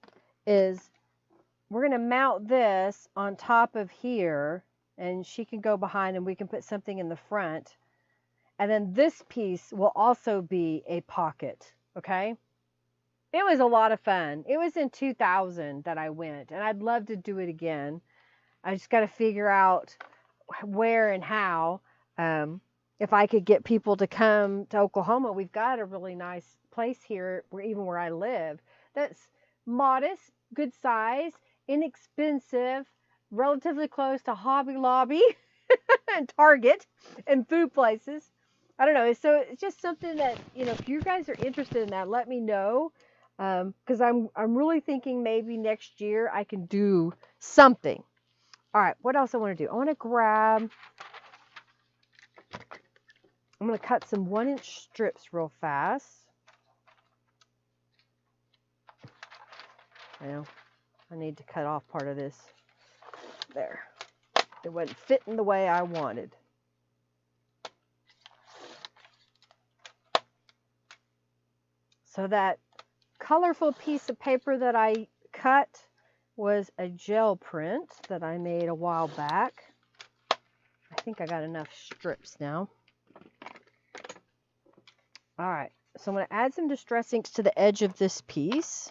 [SPEAKER 2] is we're going to mount this on top of here, and she can go behind and we can put something in the front. And then this piece will also be a pocket, okay? It was a lot of fun. It was in 2000 that I went, and I'd love to do it again. I just got to figure out where and how. If I could get people to come to Oklahoma, we've got a really nice place here, where I live, that's modest, good size, inexpensive, relatively close to Hobby Lobby and Target and food places. I don't know. So it's just something that, if you guys are interested in that, let me know. Because I'm really thinking maybe next year I can do something. All right, what else I want to do? I want to grab, I'm going to cut some 1-inch strips real fast. Well, I need to cut off part of this. There. It wasn't fitting the way I wanted. So that colorful piece of paper that I cut was a gel print that I made a while back. I think I got enough strips now. All right, so I'm going to add some distress inks to the edge of this piece.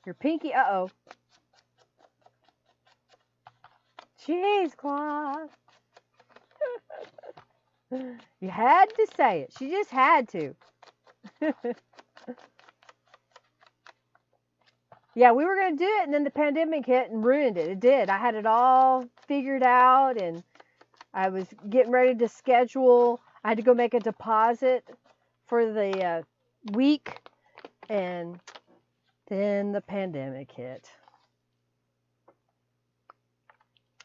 [SPEAKER 2] Your pinky, uh-oh. Cheesecloth. You had to say it. She just had to. Yeah, we were going to do it, and then the pandemic hit and ruined it. It did. I had it all figured out, and I was getting ready to schedule. I had to go make a deposit for the week, and then the pandemic hit.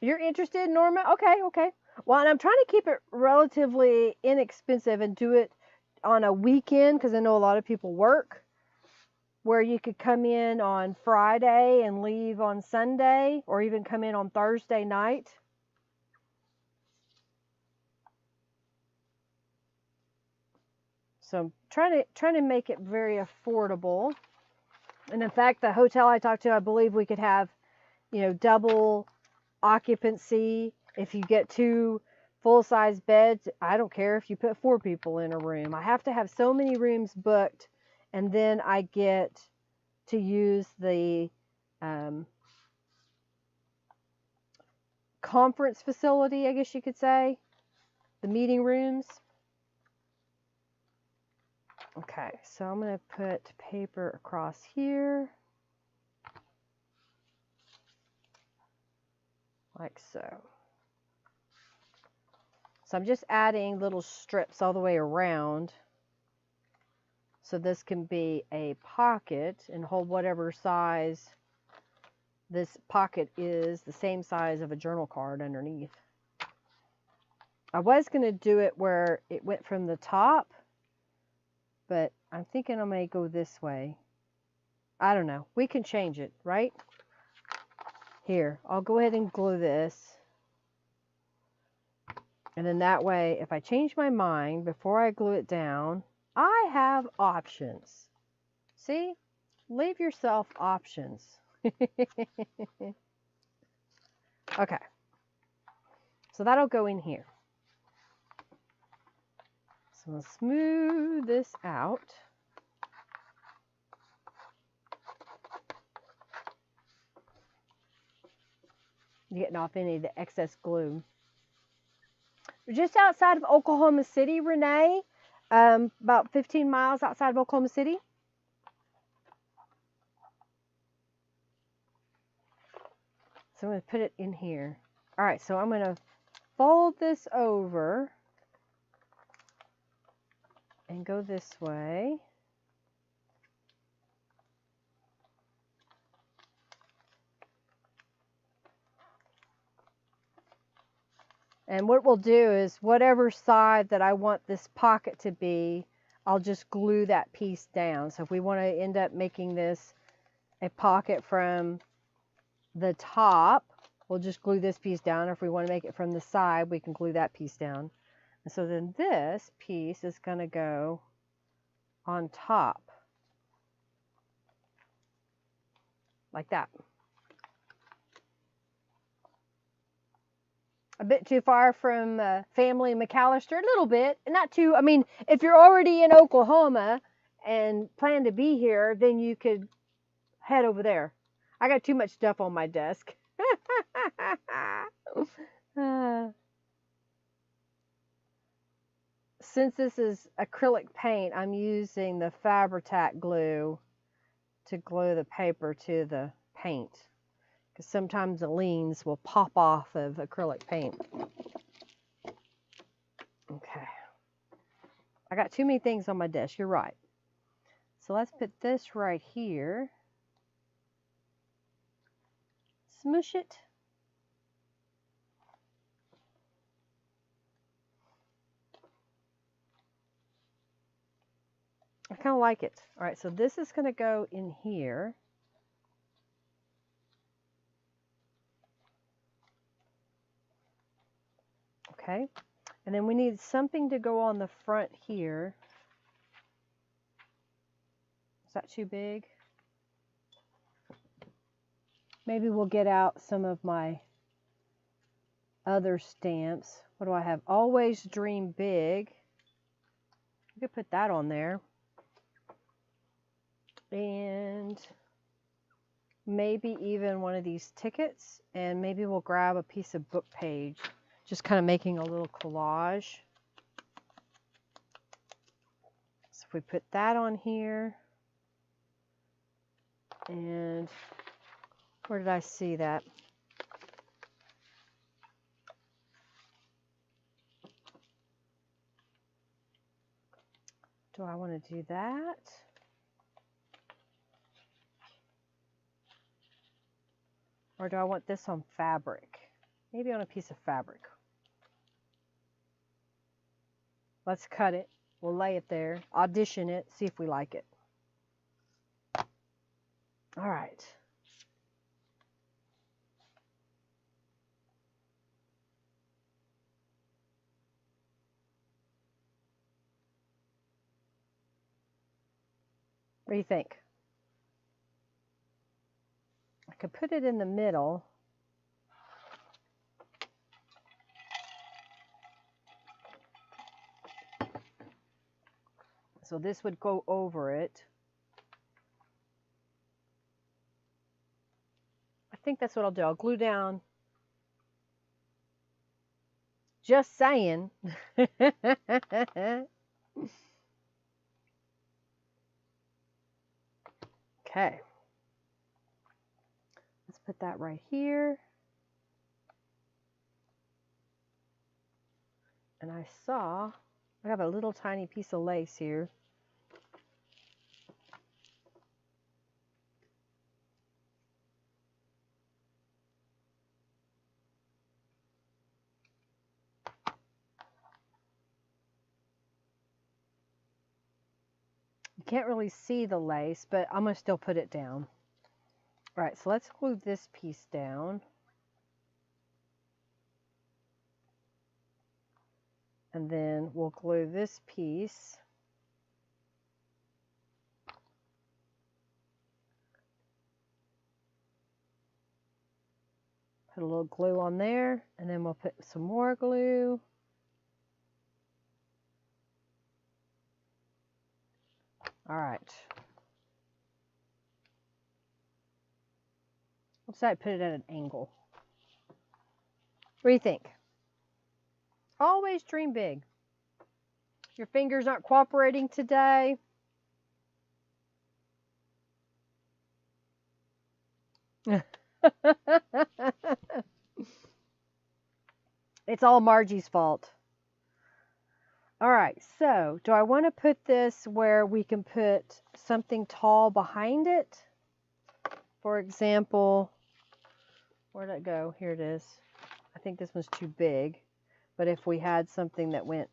[SPEAKER 2] You're interested, Norma? Okay. Well, and I'm trying to keep it relatively inexpensive and do it on a weekend because I know a lot of people work, where you could come in on Friday and leave on Sunday, or even come in on Thursday night. So I'm trying to make it very affordable. And in fact, the hotel I talked to, I believe we could have, double occupancy. If you get 2 full-size beds, I don't care if you put 4 people in a room. I have to have so many rooms booked, and then I get to use the conference facility, I guess you could say, the meeting rooms. Okay, so I'm going to put paper across here. like so. So I'm just adding little strips all the way around. So this can be a pocket and hold whatever size this pocket is, the same size of a journal card underneath. I was going to do it where it went from the top, but I'm thinking I may go this way. I don't know. We can change it, right? Here, I'll go ahead and glue this. And then that way, if I change my mind before I glue it down, I have options. See? Leave yourself options. Okay. So that'll go in here. So I'm going to smooth this out. Getting off any of the excess glue. We're just outside of Oklahoma City, Renee. About 15 miles outside of Oklahoma City. So I'm going to put it in here. All right, so I'm going to fold this over and go this way. And what we'll do is whatever side that I want this pocket to be, I'll just glue that piece down. So if we want to end up making this a pocket from the top, we'll just glue this piece down. If we want to make it from the side, we can glue that piece down. And so then this piece is going to go on top, like that. A bit too far from family McAllister, a little bit, not too. I mean, if you're already in Oklahoma and plan to be here, then you could head over there. I got too much stuff on my desk. Since this is acrylic paint, I'm using the Fabri-Tac glue to glue the paper to the paint, because sometimes the leans will pop off of acrylic paint. Okay. I got too many things on my desk, you're right. So let's put this right here. Smush it. I kind of like it. All right, so this is going to go in here. Okay, and then we need something to go on the front here. Is that too big? Maybe we'll get out some of my other stamps. What do I have? Always Dream Big. We could put that on there. And maybe even one of these tickets, and maybe we'll grab a piece of book page, just kind of making a little collage. So if we put that on here, and where did I see that? Do I want to do that? Or do I want this on fabric? Maybe on a piece of fabric. Let's cut it. We'll lay it there, audition it, see if we like it. All right. What do you think? I could put it in the middle. So this would go over it. I think that's what I'll do. I'll glue down. Just saying. Okay. Let's put that right here. I saw, I have a little tiny piece of lace here. You can't really see the lace, but I'm going to still put it down. All right, so let's glue this piece down. And then we'll glue this piece. Put a little glue on there, and then we'll put some more glue. All right. Let's say I put it at an angle. What do you think? Always dream big. Your fingers aren't cooperating today. It's all Margie's fault. All right, so do I want to put this where we can put something tall behind it? For example, where did it go? Here it is. I think this one's too big. But if we had something that went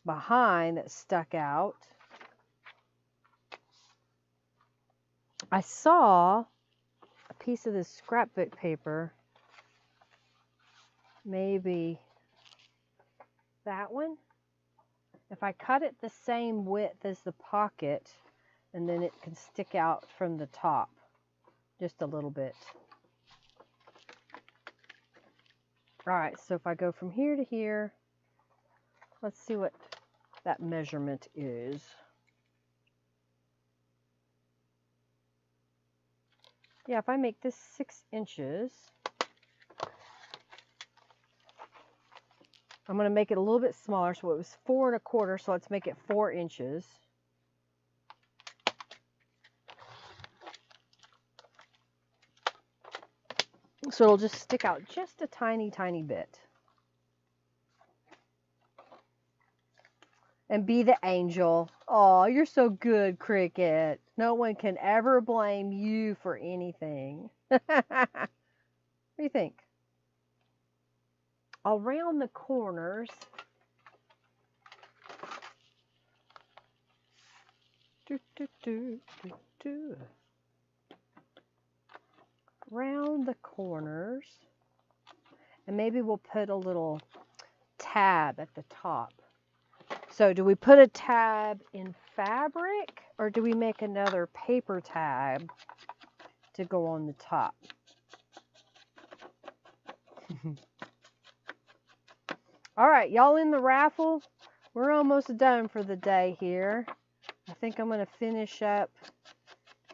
[SPEAKER 2] behind that stuck out. I saw a piece of this scrapbook paper. Maybe that one. If I cut it the same width as the pocket, and then it can stick out from the top just a little bit. All right, so if I go from here to here, let's see what that measurement is. Yeah, if I make this 6 inches, I'm going to make it a little bit smaller. So it was 4 1/4, so let's make it 4 inches. So it'll just stick out just a tiny, tiny bit. And be the angel. Oh, you're so good, Cricket. No one can ever blame you for anything. What do you think? I'll round the corners. Round the corners. And maybe we'll put a little tab at the top. So do we put a tab in fabric, or do we make another paper tab to go on the top? All right, y'all in the raffle? We're almost done for the day here. I think I'm going to finish up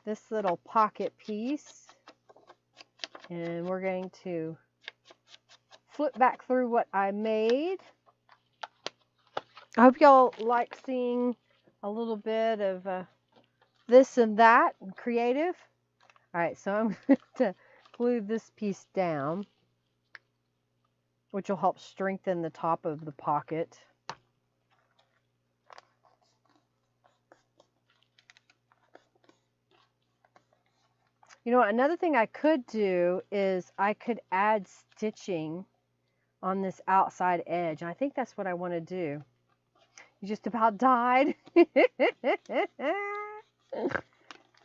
[SPEAKER 2] this little pocket piece. And we're going to flip back through what I made. I hope y'all like seeing a little bit of this and that and creative. All right, so I'm going to glue this piece down, which will help strengthen the top of the pocket. You know, another thing I could do is I could add stitching on this outside edge. And I think that's what I want to do. You just about died.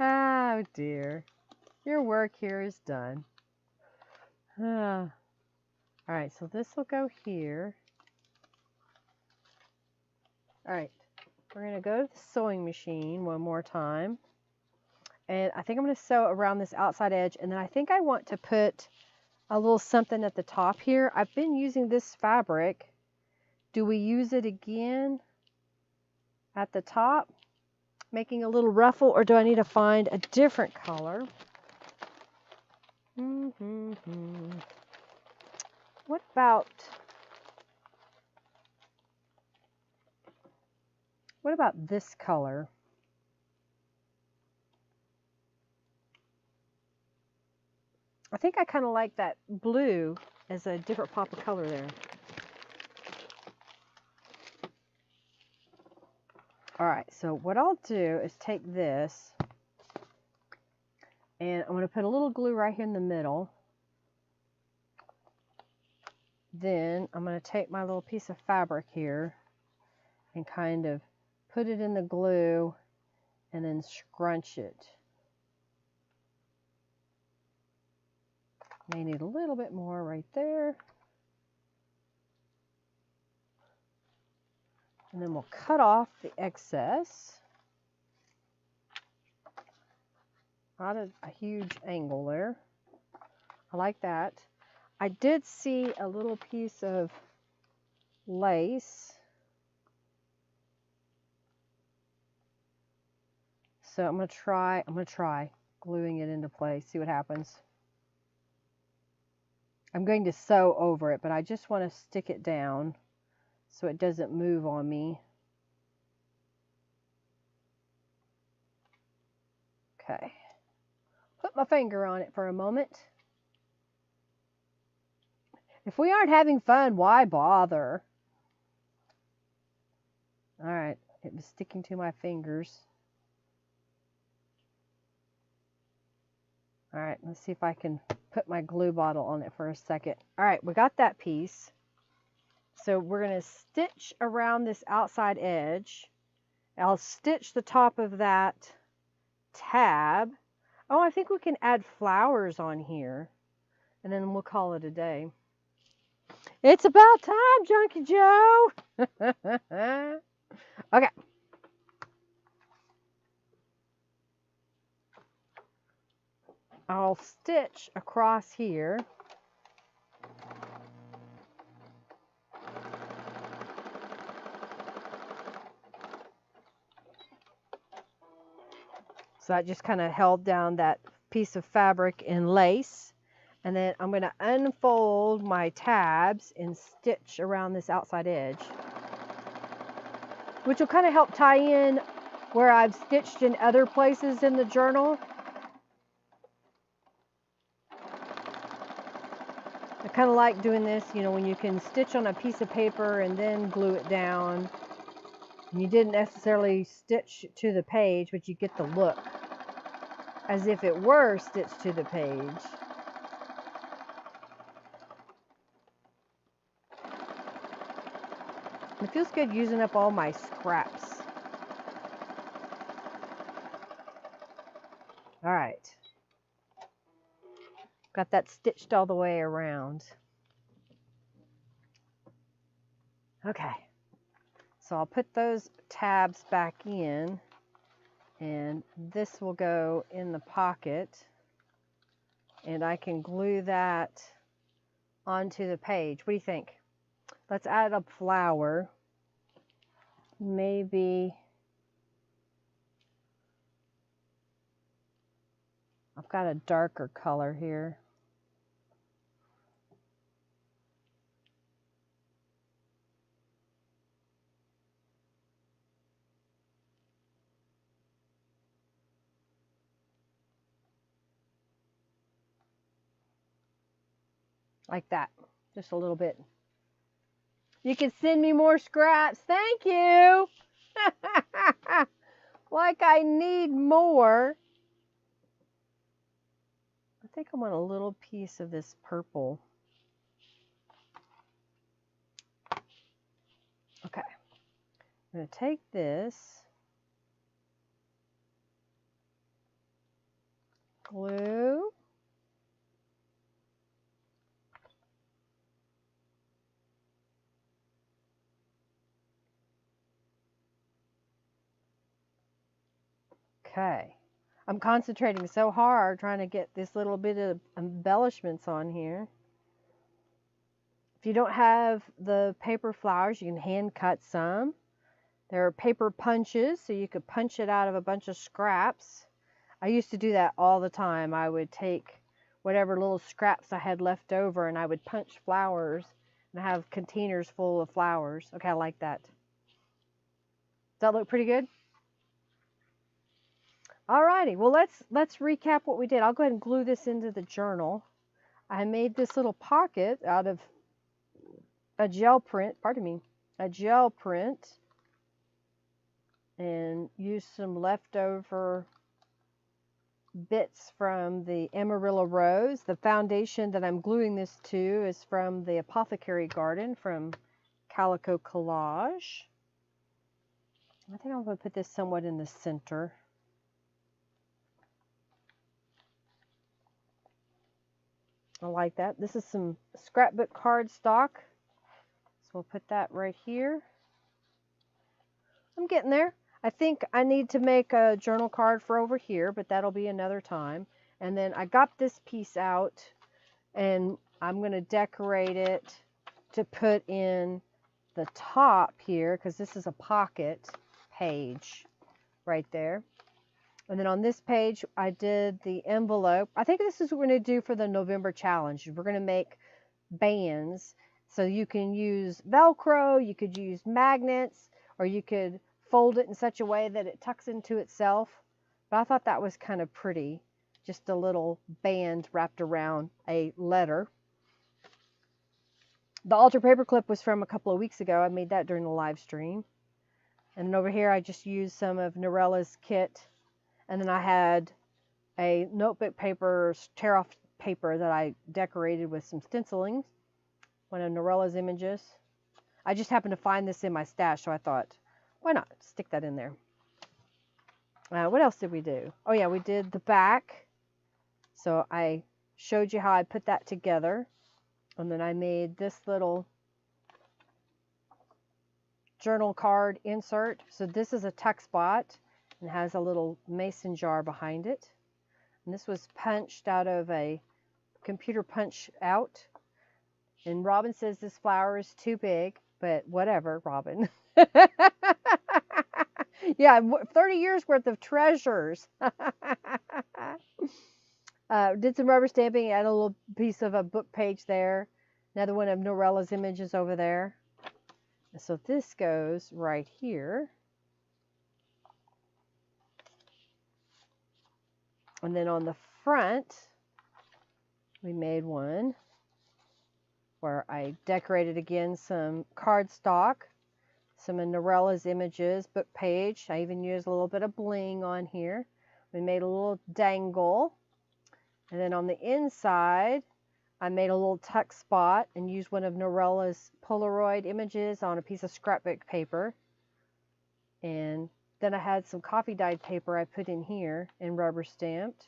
[SPEAKER 2] Oh dear. Your work here is done. All right, so this will go here. All right, we're going to go to the sewing machine one more time. And I think I'm going to sew around this outside edge. And then I think I want to put a little something at the top here. I've been using this fabric. Do we use it again at the top, making a little ruffle, or do I need to find a different color? What about this color? I think I kind of like that blue as a different pop of color there. All right, so what I'll do is take this and I'm going to put a little glue right here in the middle. Then I'm going to take my little piece of fabric here and kind of put it in the glue and then scrunch it. May need a little bit more right there. And then we'll cut off the excess. Not a huge angle there. I like that. I did see a little piece of lace. So I'm gonna try gluing it into place, see what happens. I'm going to sew over it, but I just want to stick it down so it doesn't move on me. Okay. Put my finger on it for a moment. If we aren't having fun, why bother? All right, it was sticking to my fingers. All right, let's see if I can put my glue bottle on it for a second. All right, we got that piece. So we're going to stitch around this outside edge. I'll stitch the top of that tab. Oh, I think we can add flowers on here. And then we'll call it a day. It's about time, Junkie Joe. Okay. I'll stitch across here. So that just kind of held down that piece of fabric and lace. And then I'm going to unfold my tabs and stitch around this outside edge, which will kind of help tie in where I've stitched in other places in the journal. I kind of like doing this, you know, when you can stitch on a piece of paper and then glue it down. And you didn't necessarily stitch to the page, but you get the look as if it were stitched to the page. It feels good using up all my scraps. All right. Got that stitched all the way around. Okay. So I'll put those tabs back in, and this will go in the pocket, and I can glue that onto the page. What do you think? Let's add a flower. Maybe I've got a darker color here. Like that, just a little bit. You can send me more scraps. Thank you. Like I need more. I think I want a little piece of this purple. Okay. I'm going to take this, glue, okay. I'm concentrating so hard trying to get this little bit of embellishments on here. If you don't have the paper flowers, you can hand cut some. There are paper punches, so you could punch it out of a bunch of scraps. I used to do that all the time. I would take whatever little scraps I had left over and I would punch flowers and have containers full of flowers. Okay, I like that. Does that look pretty good? Alrighty, well let's recap what we did. I'll go ahead and glue this into the journal. I made this little pocket out of a gel print, a gel print. and used some leftover bits from the Amarillo Rose. The foundation that I'm gluing this to is from the Apothecary Garden from Calico Collage. I think I'm going to put this somewhat in the center. I like that. This is some scrapbook cardstock. So we'll put that right here. I'm getting there. I think I need to make a journal card for over here, but that'll be another time. And then I got this piece out, and I'm going to decorate it to put in the top here, because this is a pocket page right there. And then on this page, I did the envelope. I think this is what we're going to do for the November challenge. We're going to make bands. So you can use Velcro, you could use magnets, or you could fold it in such a way that it tucks into itself. But I thought that was kind of pretty. Just a little band wrapped around a letter. The altar paper clip was from a couple of weeks ago. I made that during the live stream. And then over here, I just used some of Norella's kit. And then I had a notebook paper, tear-off paper that I decorated with some stenciling. One of Norella's images. I just happened to find this in my stash, so I thought, why not stick that in there? What else did we do? Oh yeah, we did the back. So I showed you how I put that together. And then I made this little journal card insert. So this is a tuck spot and has a little mason jar behind it. And this was punched out of a computer punch out. And Robin says this flower is too big, but whatever, Robin. Yeah, 30 years worth of treasures. Did some rubber stamping, add a little piece of a book page there. Another one of Norella's images over there. And so this goes right here. And then on the front, we made one where I decorated again some cardstock, some of Norella's images, book page. I even used a little bit of bling on here. We made a little dangle. And then on the inside, I made a little tuck spot and used one of Norella's Polaroid images on a piece of scrapbook paper. And then I had some coffee dyed paper I put in here and rubber stamped.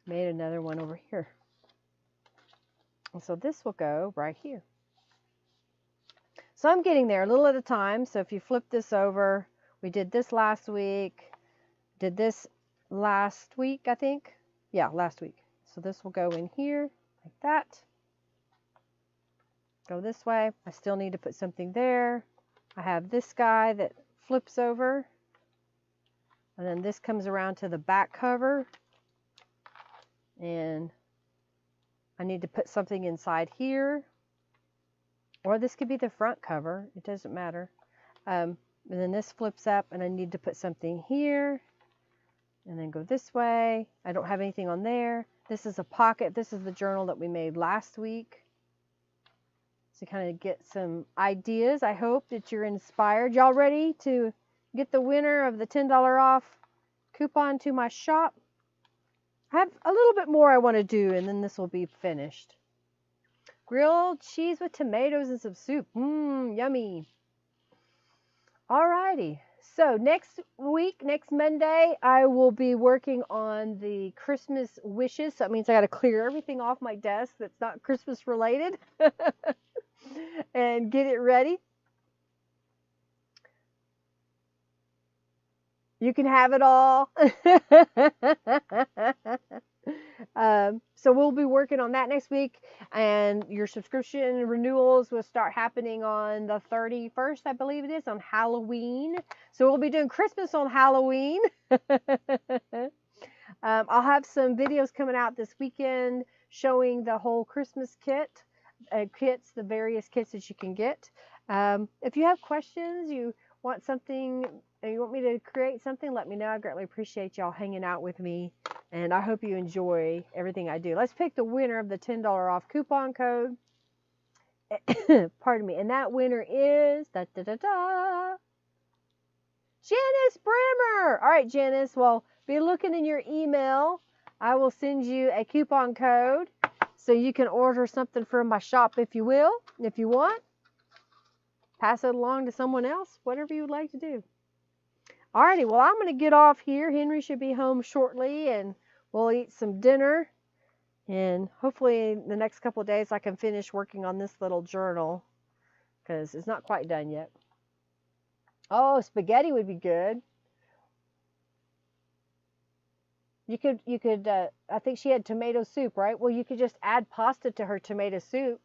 [SPEAKER 2] Made another one over here. And so this will go right here. So I'm getting there a little at a time. So if you flip this over, we did this last week. Did this last week, I think. Yeah, last week. So this will go in here like that. Go this way. I still need to put something there. I have this guy that flips over. And then this comes around to the back cover. And I need to put something inside here. Or this could be the front cover. It doesn't matter. And then this flips up and I need to put something here. And then go this way. I don't have anything on there. This is a pocket. This is the journal that we made last week. So kind of get some ideas. I hope that you're inspired. Y'all ready to get the winner of the $10 off coupon to my shop? I have a little bit more I want to do and then this will be finished. Grilled cheese with tomatoes and some soup. Mmm, yummy. Alrighty. So next week, next Monday, I will be working on the Christmas wishes. So that means I got to clear everything off my desk that's not Christmas related and get it ready. You can have it all. So we'll be working on that next week, and your subscription renewals will start happening on the 31st, I believe it is, on Halloween. So we'll be doing Christmas on Halloween. I'll have some videos coming out this weekend showing the whole Christmas kit, the various kits that you can get. If you have questions, you want something, and you want me to create something, let me know. I greatly appreciate y'all hanging out with me, and I hope you enjoy everything I do. Let's pick the winner of the $10 off coupon code. Pardon me. And that winner is, da, da, da, da. Janice Brimmer. All right, Janice. Well, be looking in your email. I will send you a coupon code so you can order something from my shop if you will, if you want. Pass it along to someone else, whatever you would like to do. All righty. Well, I'm going to get off here. Henry should be home shortly, and we'll eat some dinner. And hopefully in the next couple of days I can finish working on this little journal because it's not quite done yet. Oh, spaghetti would be good. You could, I think she had tomato soup, right? Well, you could just add pasta to her tomato soup.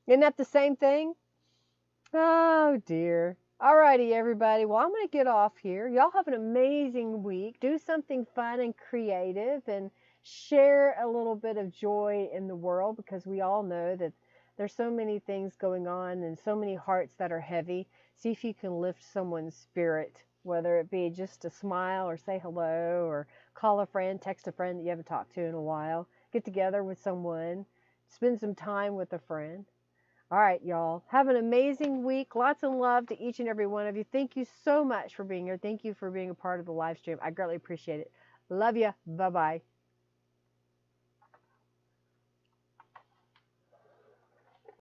[SPEAKER 2] Isn't that the same thing? Oh, dear. All righty, everybody. Well, I'm going to get off here. Y'all have an amazing week. Do something fun and creative and share a little bit of joy in the world because we all know that there's so many things going on and so many hearts that are heavy. See if you can lift someone's spirit, whether it be just a smile or say hello or call a friend, text a friend that you haven't talked to in a while, get together with someone, spend some time with a friend. All right, y'all. Have an amazing week. Lots of love to each and every one of you. Thank you so much for being here. Thank you for being a part of the live stream. I greatly appreciate it. Love you. Bye-bye.